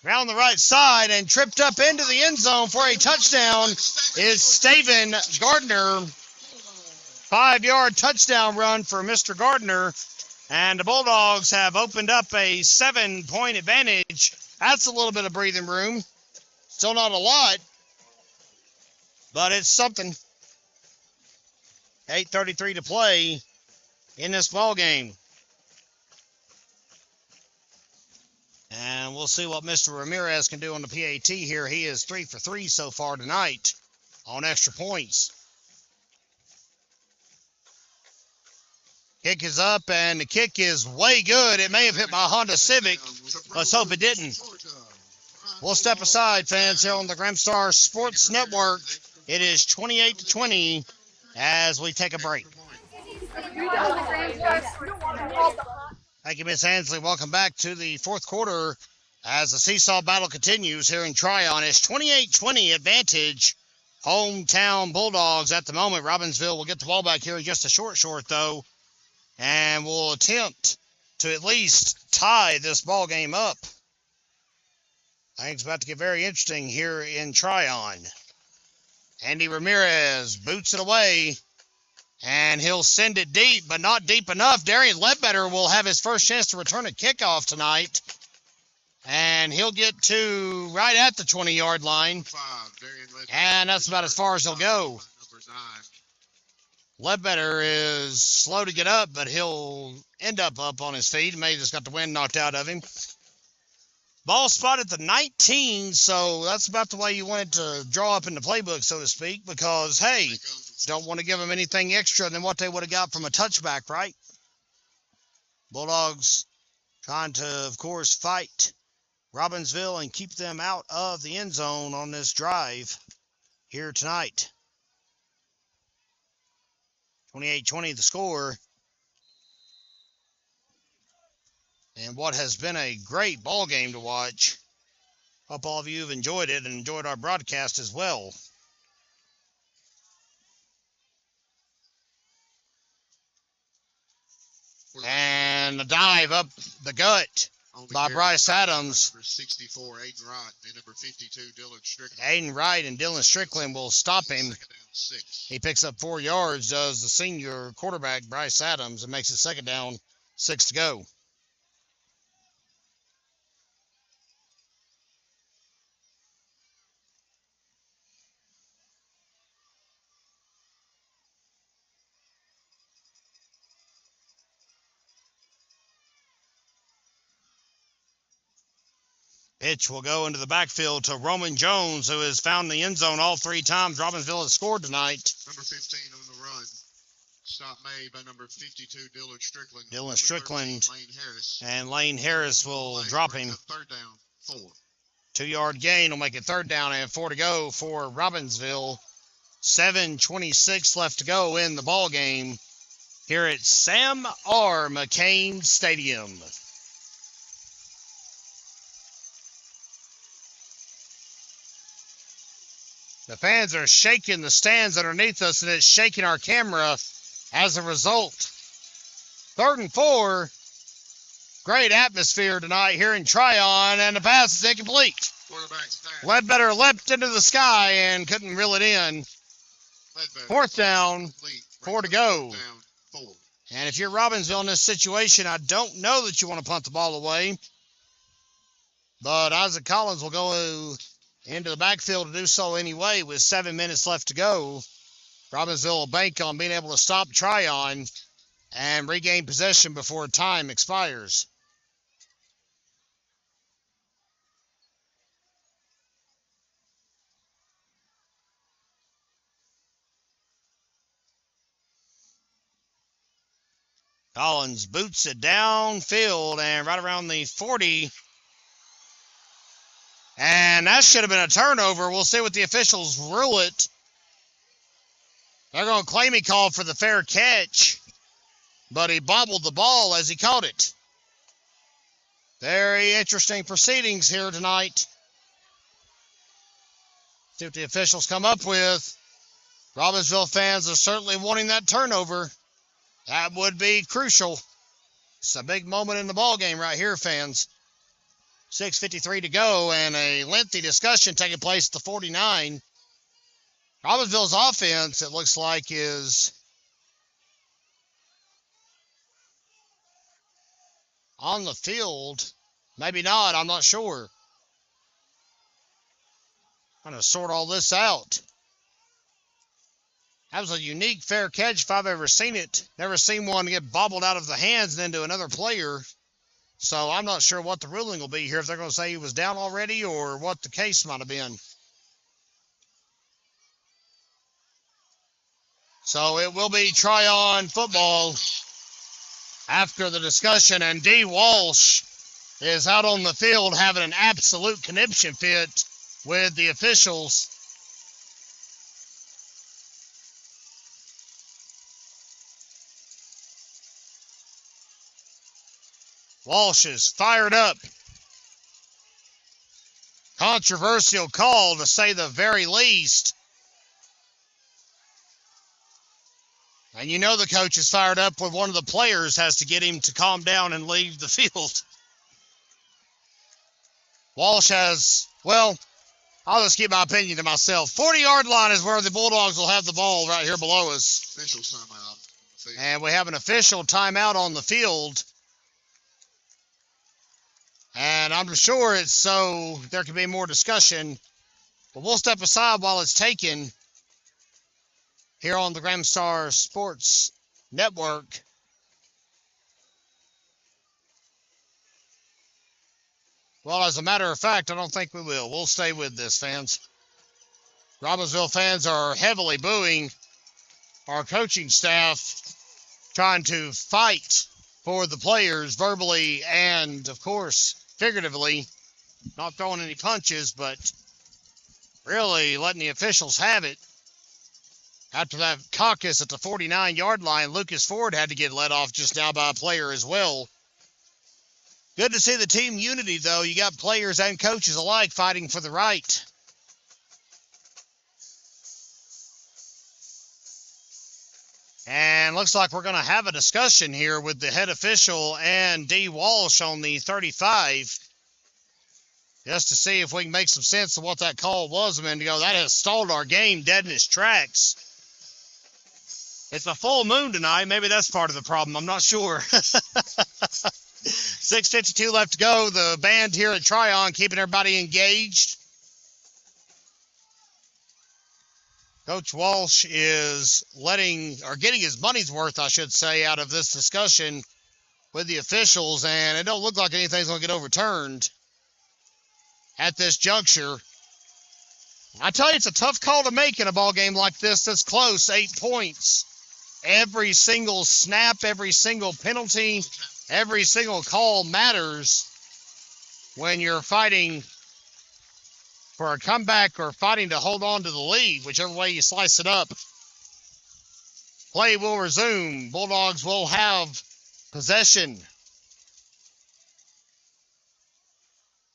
Around the right side and tripped up into the end zone for a touchdown is Steven Gardner. 5-yard touchdown run for Mr. Gardner. And the Bulldogs have opened up a 7-point advantage. That's a little bit of breathing room. Still not a lot, but it's something. 8:33 to play in this ball game. And we'll see what Mr. Ramirez can do on the PAT here. He is 3 for 3 so far tonight on extra points. Kick is up, and the kick is way good. It may have hit my Honda Civic. Let's hope it didn't. We'll step aside, fans, here on the Gramstar Sports Network. It is 28-20 as we take a break. Thank you, Miss Ansley. Welcome back to the fourth quarter as the seesaw battle continues here in Trion. It's 28-20 advantage. Hometown Bulldogs at the moment. Robbinsville will get the ball back here in just a short, though. And we'll attempt to at least tie this ball game up. I think it's about to get very interesting here in Trion. Andy Ramirez boots it away, and he'll send it deep, but not deep enough. Darian Ledbetter will have his first chance to return a kickoff tonight, and he'll get to right at the 20-yard line, and that's about as far as he'll go. Ledbetter is slow to get up, but he'll end up on his feet. May have just got the wind knocked out of him. Ball spot at the 19, so that's about the way you want it to draw up in the playbook, so to speak, because, hey, don't want to give them anything extra than what they would have got from a touchback, right? Bulldogs trying to, of course, fight Robbinsville and keep them out of the end zone on this drive here tonight. 28-20 the score. And what has been a great ball game to watch. Hope all of you have enjoyed it and enjoyed our broadcast as well. And a dive up the gut by Bryce Adams. Number 64, Aiden Wright, and number 52, Dylan Strickland. Aiden Wright and Dylan Strickland will stop him. Second down, 6. He picks up 4 yards, does the senior quarterback Bryce Adams, and makes it second down, 6 to go. Pitch will go into the backfield to Roman Jones, who has found the end zone all 3 times Robbinsville has scored tonight. Number 15 on the run. Stop made by number 52, Dylan Strickland. Dylan Number Strickland 13, Lane Harris. And Lane Harris will drop him. Third down, 4. 2-yard gain will make it third down and 4 to go for Robbinsville. 7:26 left to go in the ball game here at Sam R. McCain Stadium. The fans are shaking the stands underneath us, and it's shaking our camera as a result. 3rd and 4. Great atmosphere tonight here in Trion, and the pass is incomplete. Ledbetter leapt into the sky and couldn't reel it in. 4th down, 4 to go. And if you're Robbinsville in this situation, I don't know that you want to punt the ball away. But Isaac Collins will go into the backfield to do so anyway with 7 minutes left to go. Robbinsville will bank on being able to stop Trion and regain possession before time expires. Collins boots it downfield and right around the 40. And that should have been a turnover. We'll see what the officials rule it. They're going to claim he called for the fair catch, but he bobbled the ball as he caught it. Very interesting proceedings here tonight. See what the officials come up with. Robbinsville fans are certainly wanting that turnover. That would be crucial. It's a big moment in the ball game right here, fans. 6:53 to go, and a lengthy discussion taking place at the 49. Robbinsville's offense, it looks like, is on the field. Maybe not, I'm not sure. I'm going to sort all this out. That was a unique fair catch if I've ever seen it. Never seen one get bobbled out of the hands and into another player. So I'm not sure what the ruling will be here, if they're going to say he was down already or what the case might have been. So it will be Trion football after the discussion, and D. Walsh is out on the field having an absolute conniption fit with the officials. Walsh is fired up. Controversial call, to say the very least. And you know the coach is fired up when one of the players has to get him to calm down and leave the field. Walsh has, well, I'll just keep my opinion to myself. 40-yard line is where the Bulldogs will have the ball right here below us. Official timeout. And we have an official timeout on the field. And I'm sure it's so there can be more discussion. But we'll step aside while it's taken here on the Gramstar Sports Network. Well, as a matter of fact, I don't think we will. We'll stay with this, fans. Robbinsville fans are heavily booing our coaching staff, trying to fight for the players verbally and, of course, figuratively. Not throwing any punches, but really letting the officials have it. After that caucus at the 49-yard line, Lucas Ford had to get let off just now by a player as well. Good to see the team unity, though. You got players and coaches alike fighting for the right. And looks like we're going to have a discussion here with the head official and D. Walsh on the 35. Just to see if we can make some sense of what that call was a minute ago. That has stalled our game dead in its tracks. It's a full moon tonight. Maybe that's part of the problem. I'm not sure. 6:52 left to go. The band here at Trion keeping everybody engaged. Coach Walsh is getting his money's worth, I should say, out of this discussion with the officials, and it don't look like anything's going to get overturned at this juncture. I tell you, it's a tough call to make in a ball game like this close. 8 points. Every single snap, every single penalty, every single call matters when you're fighting for a comeback or fighting to hold on to the lead, whichever way you slice it up. Play will resume. Bulldogs will have possession.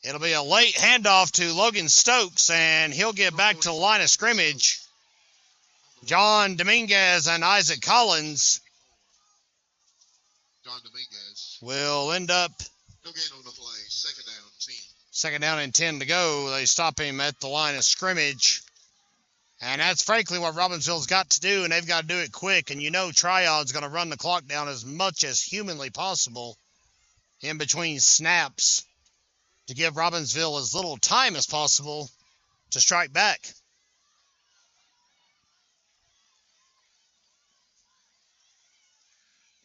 It'll be a late handoff to Logan Stokes, and he'll get back to the line of scrimmage. John Dominguez and Isaac Collins John Dominguez will end up no gain on the play. Second down, 10. second down and 10 to go. They stop him at the line of scrimmage. And that's frankly what Robbinsville's got to do, and they've got to do it quick. And you know Trion's going to run the clock down as much as humanly possible in between snaps to give Robbinsville as little time as possible to strike back.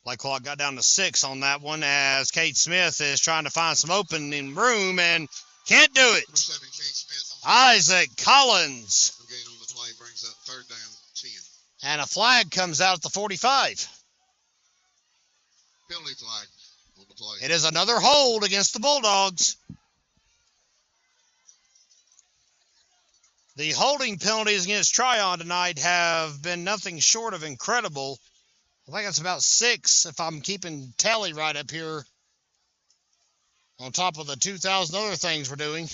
Play clock got down to 6 on that one as Kate Smith is trying to find some opening room and can't do it. Number 7, Kate Smith. Isaac Collins. No gain on the play brings up third down, 10. And a flag comes out at the 45. Penalty flag on the play. It is another hold against the Bulldogs. The holding penalties against Trion tonight have been nothing short of incredible. I think it's about 6, if I'm keeping tally right up here, on top of the 2,000 other things we're doing.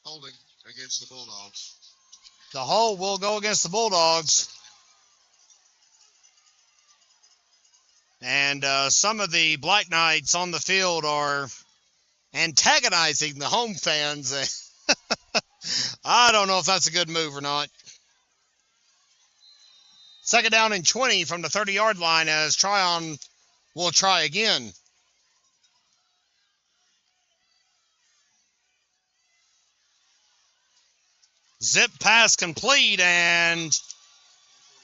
Holding against the Bulldogs. The hold will go against the Bulldogs. And some of the Black Knights on the field are antagonizing the home fans. I don't know if that's a good move or not. Second down and 20 from the 30-yard line as Trion will try again. Zip pass complete, and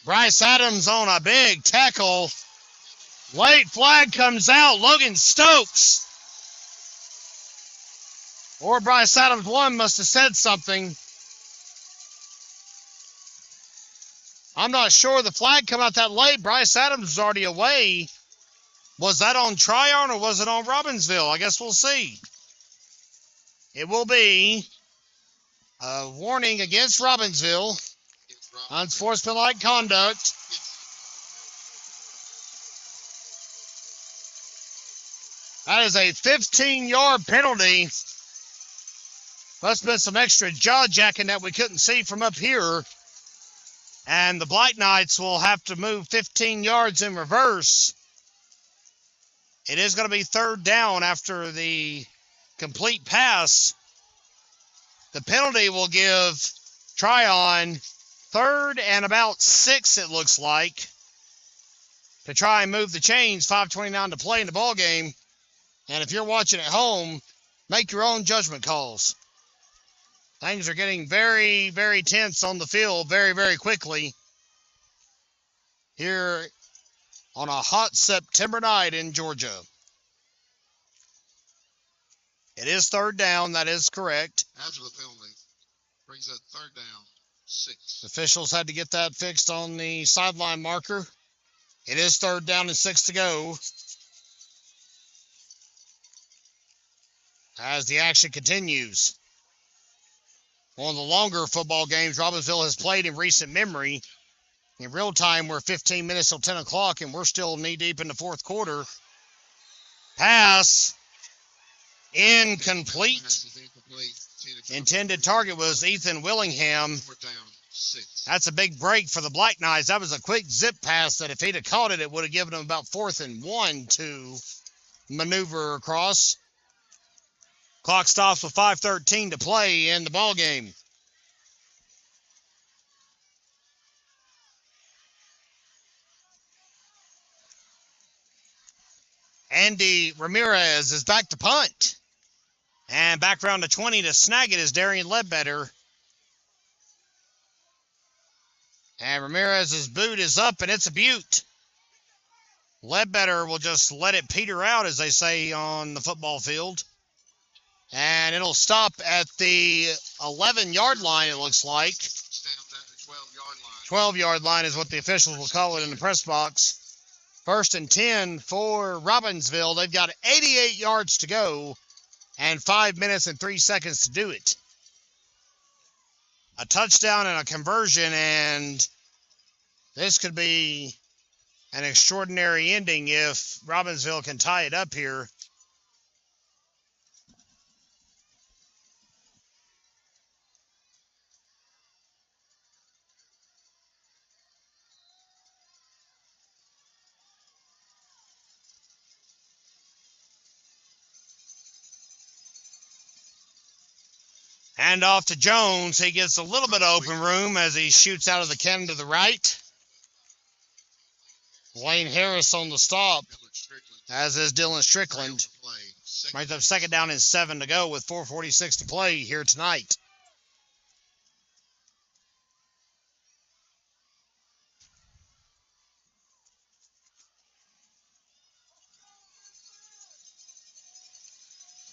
Bryce Adams on a big tackle. Late flag comes out. Logan Stokes. Or Bryce Adams one must have said something. I'm not sure the flag come out that late. Bryce Adams was already away. Was that on Trion or was it on Robbinsville? I guess we'll see. It will be a warning against Robbinsville. Unsportsmanlike conduct. That is a 15-yard penalty. Must have been some extra jaw jacking that we couldn't see from up here. And the Black Knights will have to move 15 yards in reverse. It is going to be third down after the complete pass. The penalty will give Trion third and about 6, it looks like, to try and move the chains. 5:29 to play in the ball game. And if you're watching at home, make your own judgment calls. Things are getting very, very tense on the field very, very quickly here on a hot September night in Georgia. It is third down. That is correct. After the penalty, brings up third down, 6. Officials had to get that fixed on the sideline marker. It is third down and 6 to go. As the action continues. One of the longer football games Robbinsville has played in recent memory. In real time, we're 15 minutes till 10 o'clock, and we're still knee-deep in the fourth quarter. Pass incomplete. Intended target was Ethan Willingham. Fourth down, 6. That's a big break for the Black Knights. That was a quick zip pass that if he'd have caught it, it would have given him about 4th and 1 to maneuver across. Clock stops with 5:13 to play in the ball game. Andy Ramirez is back to punt. And back around to 20 to snag it is Darian Ledbetter. And Ramirez's boot is up, and it's a beaut. Ledbetter will just let it peter out, as they say on the football field. And it'll stop at the 11-yard line, it looks like. Stands at the 12-yard line. 12-yard line is what the officials will call it in the press box. 1st and 10 for Robbinsville. They've got 88 yards to go and 5 minutes and 3 seconds to do it. A touchdown and a conversion, and this could be an extraordinary ending if Robbinsville can tie it up here. Hand off to Jones. He gets a little bit of open room as he shoots out of the cannon to the right. Wayne Harris on the stop, as is Dylan Strickland. Brings up 2nd down and 7 to go with 4:46 to play here tonight.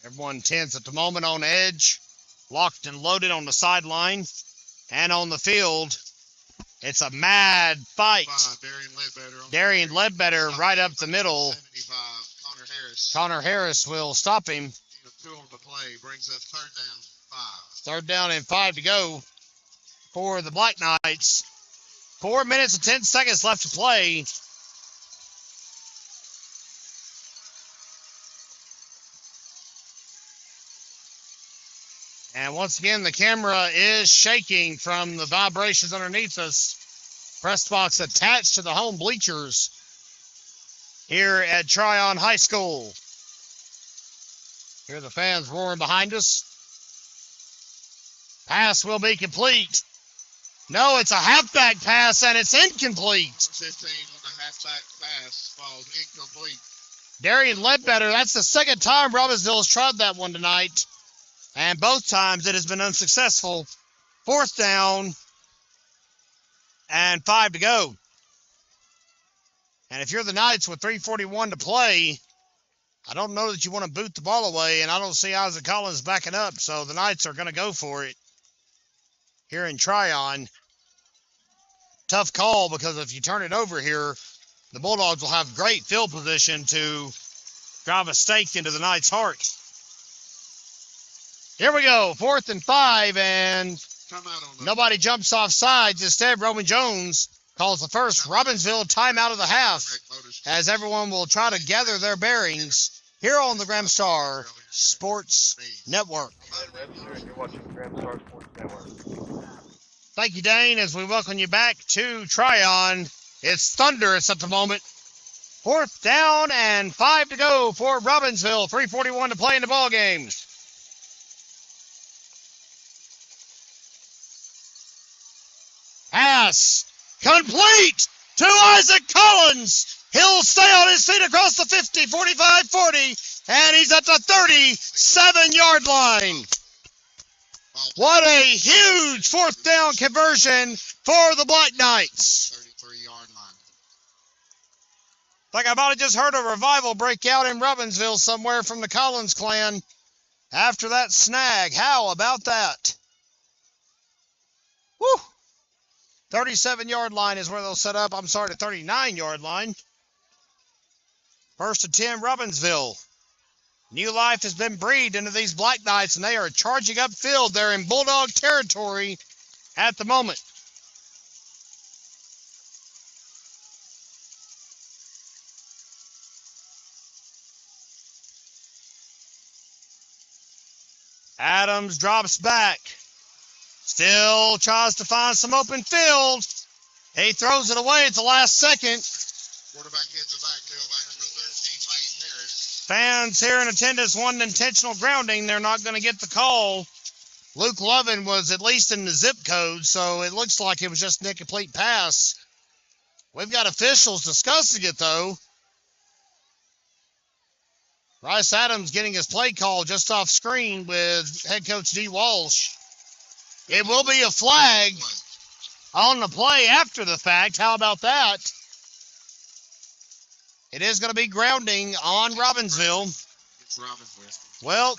Everyone tense at the moment on edge. Locked and loaded on the sideline and on the field. It's a mad fight. Darian Ledbetter right up the middle. Connor Harris will stop him. 2 on the play brings up 3rd down, 5. 3rd down and 5 to go for the Black Knights. 4 minutes and 10 seconds left to play. And once again, the camera is shaking from the vibrations underneath us. Press box attached to the home bleachers here at Trion High School. Hear the fans roaring behind us. Pass will be complete. No, it's a halfback pass, and it's incomplete. 15 on the halfback pass falls incomplete. Darian Ledbetter, that's the 2nd time Robbinsville has tried that one tonight. And both times it has been unsuccessful. 4th down and 5 to go. And if you're the Knights with 3:41 to play, I don't know that you want to boot the ball away, and I don't see Isaac Collins backing up, so the Knights are going to go for it here in Trion. Tough call, because if you turn it over here, the Bulldogs will have great field position to drive a stake into the Knights' heart. Here we go, 4th and 5, and nobody jumps off sides. Instead, Roman Jones calls the first Robbinsville timeout of the half, as everyone will try to gather their bearings here on the Gramstar Sports Network. You're watching Gramstar Sports Network. Thank you, Dane, as we welcome you back to Trion. It's thunderous at the moment. 4th down and 5 to go for Robbinsville. 3:41 to play in the ball game. Pass complete to Isaac Collins. He'll stay on his feet across the 50, 45, 40, and he's at the 37-yard line. What a huge 4th down conversion for the Black Knights. 33-yard line. Like I might have just heard a revival break out in Robbinsville somewhere from the Collins clan. after that snag. How about that? Woo! 37-yard line is where they'll set up. I'm sorry, the 39-yard line. First and 10, Robbinsville. New life has been breathed into these Black Knights, and they are charging upfield. They're in Bulldog territory at the moment. Adams drops back. Still tries to find some open field. He throws it away at the last second. Quarterback hits the backfield by number 13, Peyton Harris. Fans here in attendance want an intentional grounding. They're not going to get the call. Luke Lovin was at least in the zip code, so it looks like it was just an incomplete pass. We've got officials discussing it, though. Bryce Adams getting his play call just off screen with head coach D. Walsh. It will be a flag on the play after the fact. How about that? It is going to be grounding on Robbinsville. It's Robbinsville. Well,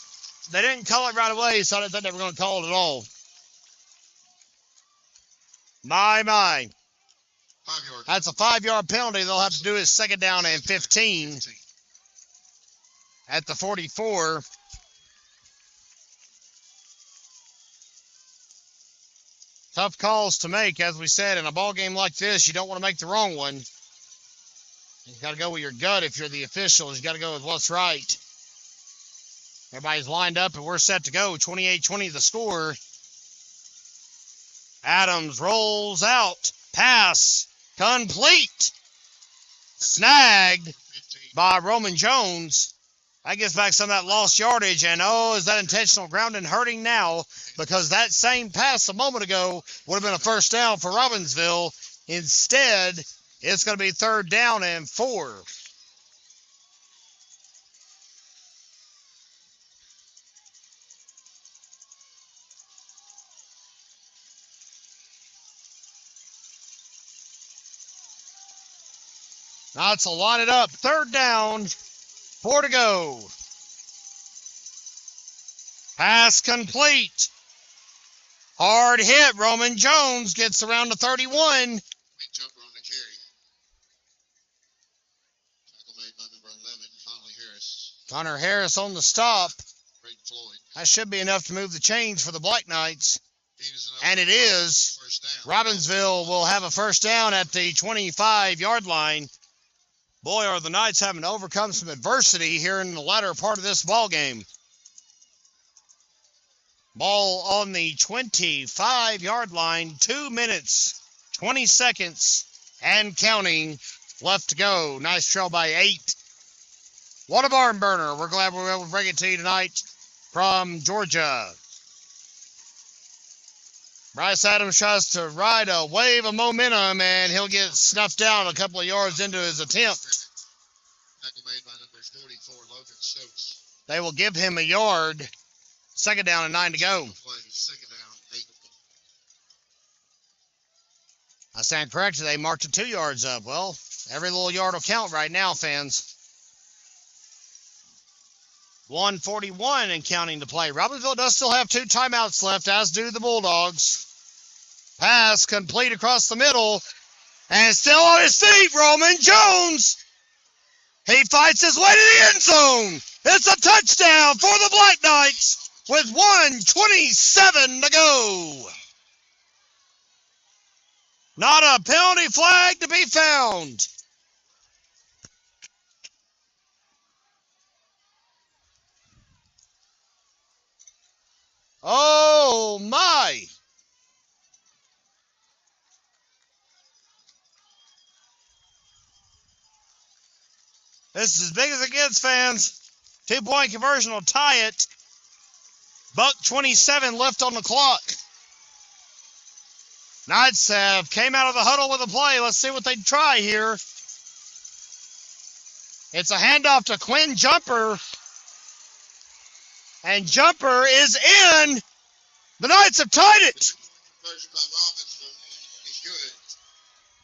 they didn't call it right away, so I didn't think they were going to call it at all. My. 5-yard. That's a 5-yard penalty. They'll have to do his second down and 15 at the 44. Tough calls to make, as we said. In a ball game like this, you don't want to make the wrong one. You got to go with your gut if you're the officials. You got to go with what's right. Everybody's lined up, and we're set to go. 28-20 the score. Adams rolls out. Pass complete. Snagged by Roman Jones. That gets back some of that lost yardage, and is that intentional grounding hurting now? Because that same pass a moment ago would have been a first down for Robbinsville. Instead, it's going to be 3rd down and 4. Now it's a line it up. 3rd down. 4 to go. Pass complete. Hard hit. Roman Jones gets around the 31. Big jumper on the carry. Tackle made by number 11, Conley Harris. Connor Harris on the stop. Creighton Floyd. That should be enough to move the chains for the Black Knights. Enough And it is. First down. Robbinsville will have a first down at the 25-yard line. Boy, are the Knights having to overcome some adversity here in the latter part of this ball game. Ball on the 25-yard line. 2 minutes, 20 seconds, and counting left to go. Nice trail by 8. What a barn burner. We're glad we're able to bring it to you tonight from Georgia. Bryce Adams tries to ride a wave of momentum, and he'll get snuffed out a couple of yards into his attempt. Tackle made by number 44, Logan Stokes. They will give him a yard. 2nd down and 9 to go. Play, 2nd down, 8. I stand corrected. They marked it 2 yards up. Well, every little yard will count right now, fans. 1:41 and counting to play. Robbinsville does still have 2 timeouts left, as do the Bulldogs. Pass complete across the middle. And still on his feet, Roman Jones. He fights his way to the end zone. It's a touchdown for the Black Knights with 1:27 to go. Not a penalty flag to be found. Oh, my. This is as big as it gets, fans. 2-point conversion will tie it. $1:27 left on the clock. Knights have came out of the huddle with a play. Let's see what they try here. It's a handoff to Quinn Jumper. And Jumper is in. The Knights have tied it. Conversion by Robbinsville is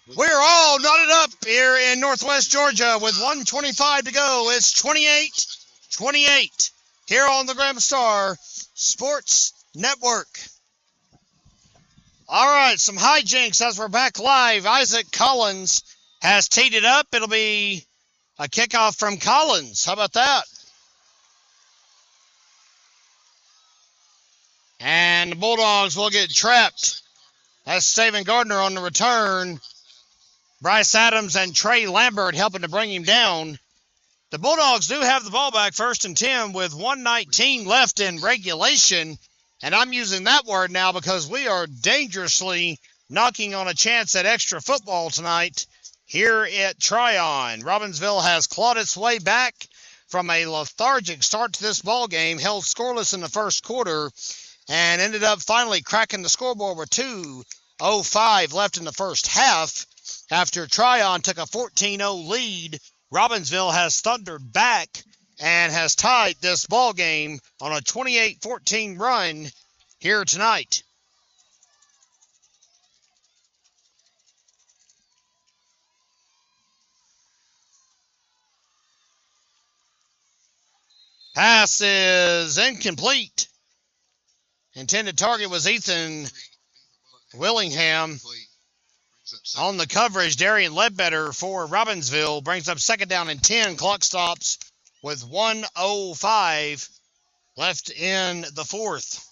good. We're all knotted up here in Northwest Georgia with 1:25 to go. It's 28-28. here on the Graham Star Sports Network. All right, some hijinks as we're back live. Isaac Collins has teed it up. It'll be a kickoff from Collins. How about that? And the Bulldogs will get trapped. That's Steven Gardner on the return. Bryce Adams and Trey Lambert helping to bring him down. The Bulldogs do have the ball back, 1st and 10 with 1:19 left in regulation. And I'm using that word now because we are dangerously knocking on a chance at extra football tonight here at Trion. Robbinsville has clawed its way back from a lethargic start to this ball game, held scoreless in the first quarter, and ended up finally cracking the scoreboard with 2:05 left in the first half. After Trion took a 14-0 lead, Robbinsville has thundered back and has tied this ball game on a 28-14 run here tonight. Pass is incomplete. Intended target was Ethan Willingham. On the coverage, Darian Ledbetter for Robbinsville brings up 2nd down and 10. Clock stops with 1:05 left in the fourth.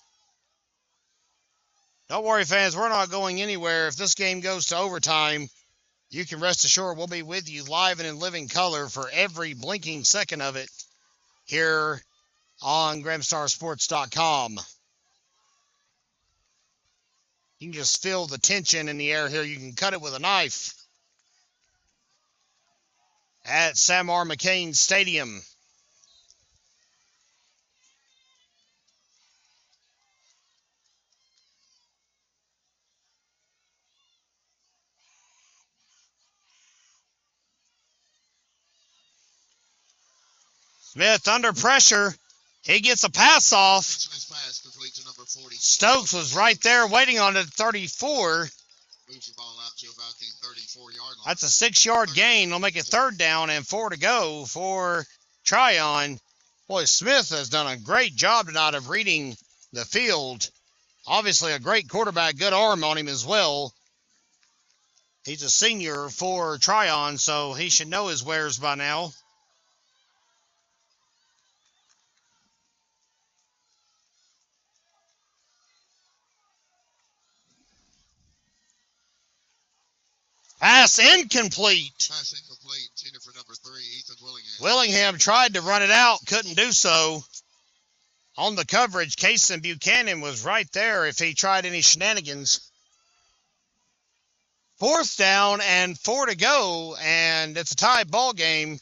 Don't worry, fans. We're not going anywhere. If this game goes to overtime, you can rest assured we'll be with you live and in living color for every blinking second of it here on GrahamStarSports.com. You can just feel the tension in the air here. You can cut it with a knife at Sam R. McCain Stadium. Smith under pressure. He gets a pass off. Stokes was right there waiting on it at 34. Moves the ball out to about the 34-yard line. That's a 6-yard gain. They'll make it 3rd down and 4 to go for Trion. Boy, Smith has done a great job tonight of reading the field. Obviously a great quarterback, good arm on him as well. He's a senior for Trion, so he should know his wares by now. Pass incomplete. Pass incomplete. Intended for number 3, Ethan Willingham. Willingham tried to run it out, couldn't do so. On the coverage, Cason Buchanan was right there if he tried any shenanigans. 4th down and 4 to go, and it's a tied ball game.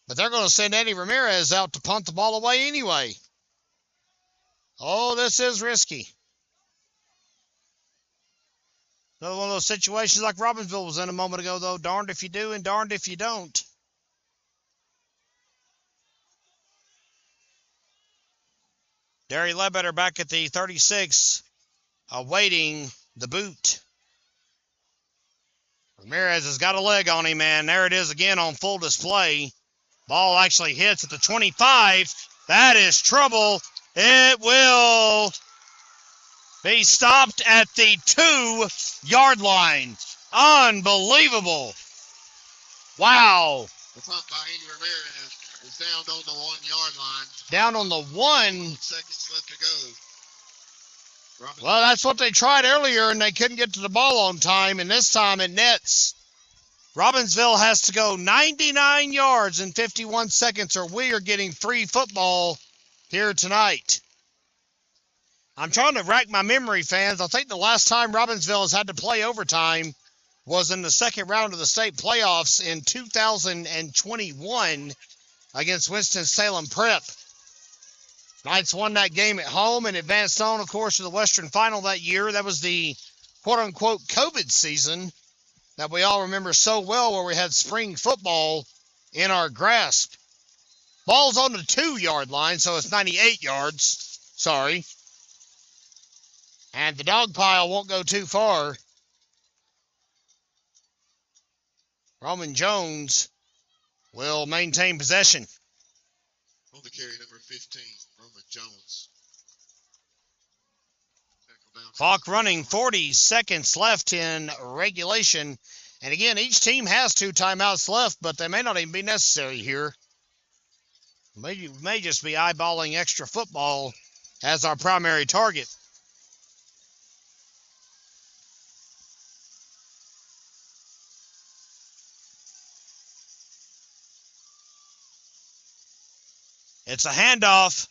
But they're going to send Eddie Ramirez out to punt the ball away anyway. Oh, this is risky. Another one of those situations like Robbinsville was in a moment ago, though. Darned if you do and darned if you don't. Derry Ledbetter back at the 36, awaiting the boot. Ramirez has got a leg on him, man. There it is again on full display. Ball actually hits at the 25. That is trouble. It will be stopped at the 2-yard line. Unbelievable. Wow. The punt by Eddie Ramirez is down on the 1-yard line. Down on the 1. Seconds left to go. Well, that's what they tried earlier, and they couldn't get to the ball on time, and this time it nets. Robbinsville has to go 99 yards in 51 seconds, or we are getting free football here tonight. I'm trying to rack my memory, fans. I think the last time Robbinsville has had to play overtime was in the second round of the state playoffs in 2021 against Winston-Salem Prep. Knights won that game at home and advanced on, of course, to the Western Final that year. That was the quote-unquote COVID season that we all remember so well, where we had spring football in our grasp. Ball's on the 2-yard line, so it's 98 yards. Sorry. And the dog pile won't go too far. Roman Jones will maintain possession. On the carry, number 15, Roman Jones. Clock running, 40 seconds left in regulation. And again, each team has 2 timeouts left, but they may not even be necessary here. May just be eyeballing extra football as our primary target. It's a handoff.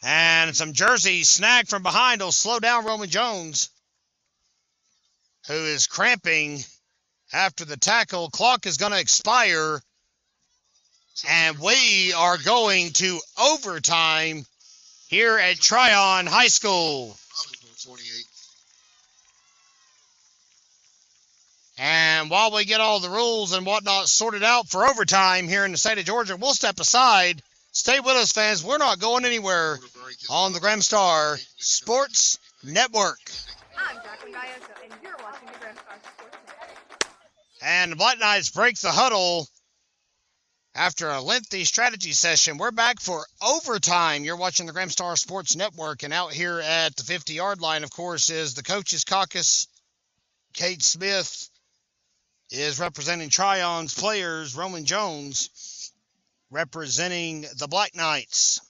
And some jerseys snagged from behind will slow down Roman Jones, who is cramping after the tackle. Clock is going to expire, and we are going to overtime here at Trion High School. 28. And while we get all the rules and whatnot sorted out for overtime here in the state of Georgia, we'll step aside. Stay with us, fans. We're not going anywhere on the Graham Star Sports Network. I'm Jacqueline Galloso, and you're watching the Graham Star Sports Network. And the Black Knights break the huddle after a lengthy strategy session. We're back for overtime. You're watching the Graham Star Sports Network, and out here at the 50-yard line, of course, is the Coaches Caucus. Kate Smith is representing Trion's players. Roman Jones representing the Black Knights.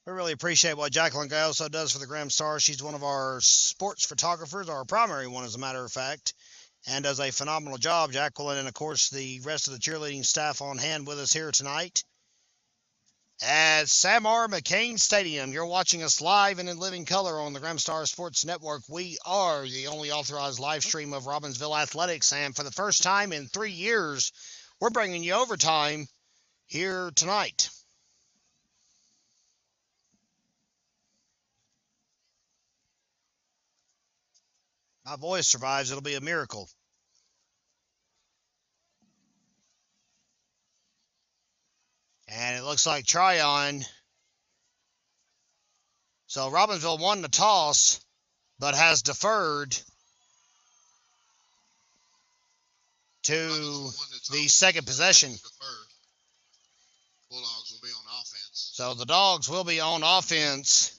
We really appreciate what Jacqueline Galloso does for the Graham Star. She's one of our sports photographers, our primary one, as a matter of fact, and does a phenomenal job. Jacqueline and, of course, the rest of the cheerleading staff on hand with us here tonight at Sam R. McCain Stadium. You're watching us live and in living color on the Graham Star Sports Network. We are the only authorized live stream of Robbinsville athletics, and for the first time in 3 years, we're bringing you overtime here tonight. My voice survives. It'll be a miracle. And it looks like Trion. So Robbinsville won the toss, but has deferred to the second possession. Bulldogs will be on offense. So the Dogs will be on offense.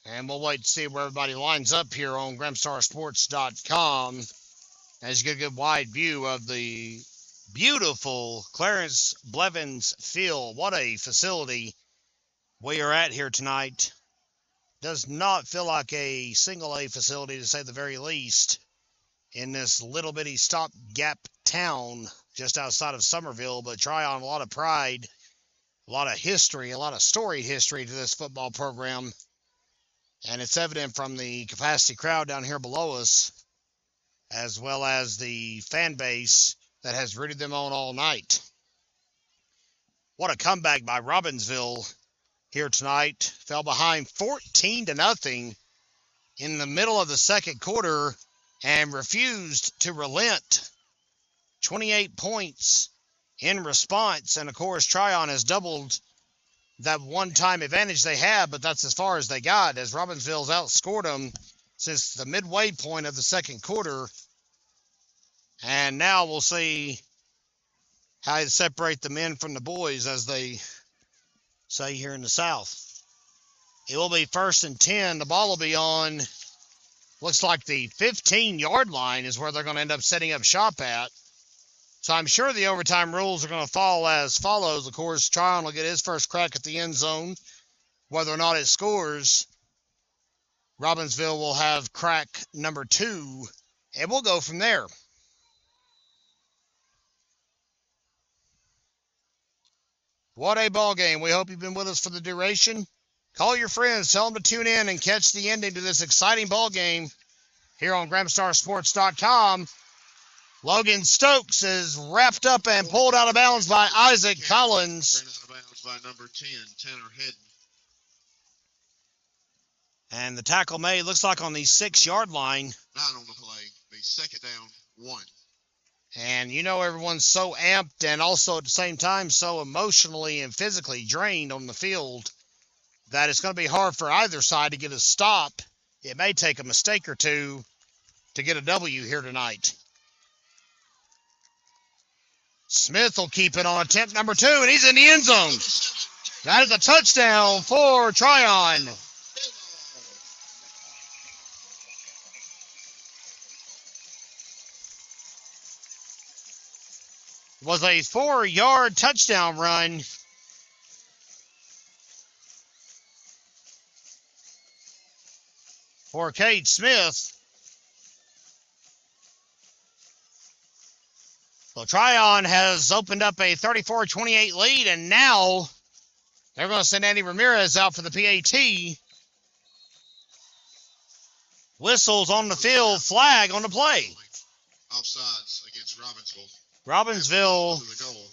And we'll wait to see where everybody lines up here on GrahamStarSports.com as you get a good wide view of the beautiful Clarence Blevins Field. What a facility we are at here tonight. Does not feel like a single A facility, to say the very least, in this little bitty stopgap town just outside of Summerville. But Trion, a lot of pride, a lot of history, a lot of storied history to this football program. And it's evident from the capacity crowd down here below us, as well as the fan base that has rooted them on all night. What a comeback by Robbinsville here tonight. Fell behind 14-0 in the middle of the second quarter and refused to relent. 28 points in response. And, of course, Trion has doubled that one-time advantage they had, but that's as far as they got, as Robbinsville's outscored them since the midway point of the second quarter. And now we'll see how they separate the men from the boys, as they say here in the South. It will be 1st and 10. The ball will be on, looks like the 15-yard line is where they're going to end up setting up shop at. So I'm sure the overtime rules are going to fall as follows. Of course, Trion will get his first crack at the end zone. Whether or not it scores, Robbinsville will have crack number 2, and we'll go from there. What a ball game. We hope you've been with us for the duration. Call your friends, tell them to tune in and catch the ending to this exciting ball game here on GrahamStarSports.com. Logan Stokes is wrapped up and pulled out of bounds by Isaac Collins. Ran out of bounds by number 10, Tanner Hedden. And the tackle made, looks like on the 6-yard line. 9 on the play. Be second down, 1. And you know everyone's so amped and also at the same time so emotionally and physically drained on the field that it's going to be hard for either side to get a stop. It may take a mistake or two, to get a W here tonight. Smith will keep it on attempt number 2, and he's in the end zone. That is a touchdown for Trion. It was a 4-yard touchdown run for Cade Smith. So Trion has opened up a 34-28 lead, and now they're going to send Andy Ramirez out for the PAT. Whistles on the field, flag on the play. Offsides against Robbinsville. Robbinsville To the goal.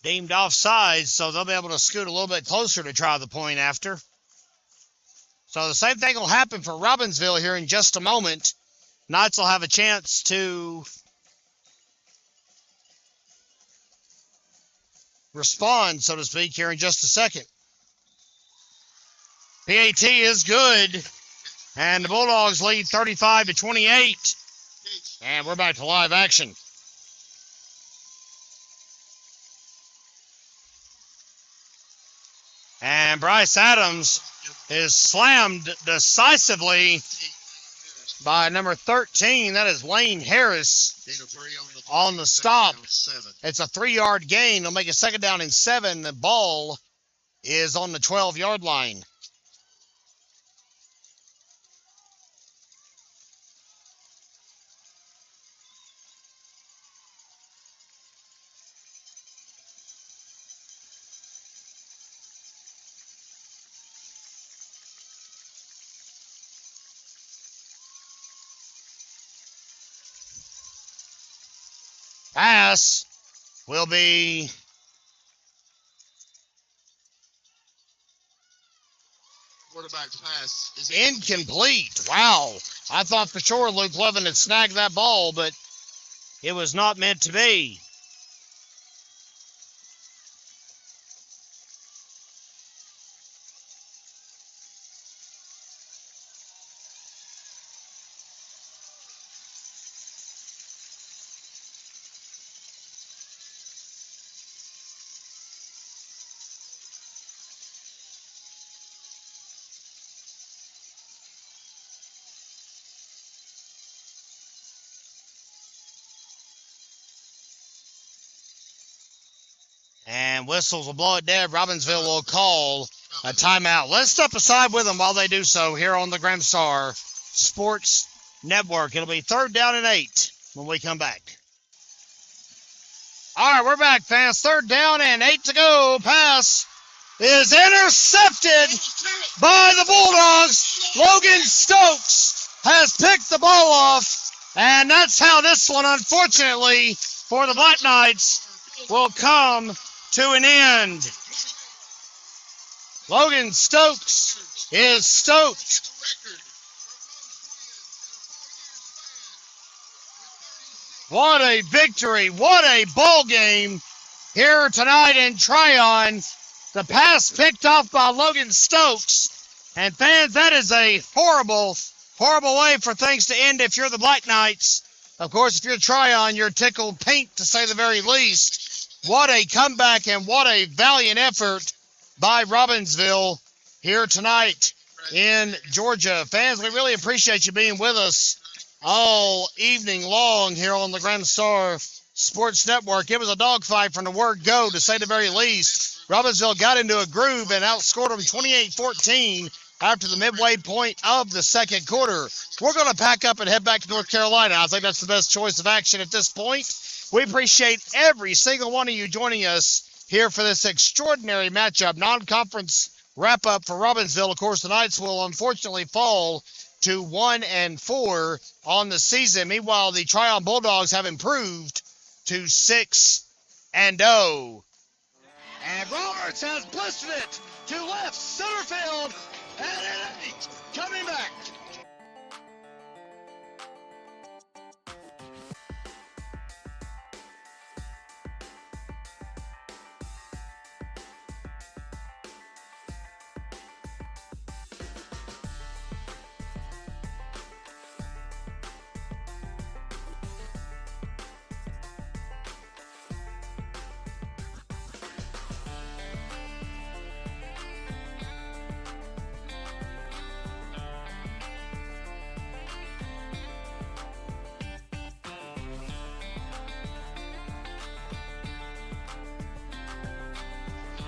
deemed offside, so they'll be able to scoot a little bit closer to try the point after. So the same thing will happen for Robbinsville here in just a moment. Knights will have a chance to respond, so to speak, here in just a second. PAT is good, and the Bulldogs lead 35-28. And we're back to live action. And Bryce Adams is slammed decisively by number 13. That is Lane Harris on the stop. It's a 3-yard gain. They'll make a second down and 7. The ball is on the 12-yard line. Pass will be Quarterback's pass is incomplete. Wow. I thought for sure Luke Levin had snagged that ball, but it was not meant to be. And whistles will blow it dead. Robbinsville will call a timeout. Let's step aside with them while they do so here on the Gramstar Sports Network. It'll be 3rd down and 8 when we come back. All right, we're back, fans. 3rd down and 8 to go. Pass is intercepted by the Bulldogs. Logan Stokes has picked the ball off, and that's how this one, unfortunately, for the Black Knights, will come to an end. Logan Stokes is stoked. What a victory. What a ball game here tonight in Trion. The pass picked off by Logan Stokes. And fans, that is a horrible, horrible way for things to end if you're the Black Knights. Of course, if you're Trion, you're tickled pink to say the very least. What a comeback and what a valiant effort by Robbinsville here tonight in Georgia. Fans, we really appreciate you being with us all evening long here on the Gramstar Sports Network. It was a dogfight from the word go, to say the very least. Robbinsville got into a groove and outscored them 28-14 after the midway point of the second quarter. We're going to pack up and head back to North Carolina. I think that's the best choice of action at this point. We appreciate every single one of you joining us here for this extraordinary matchup. Non-conference wrap-up for Robbinsville. Of course, the Knights will unfortunately fall to 1-4 on the season. Meanwhile, the Trion Bulldogs have improved to 6-0. And Roberts has blistered it to left center field, and it ain't coming back.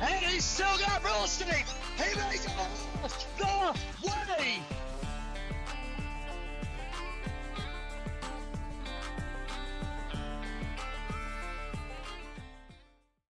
And he's still got real estate. He may go the way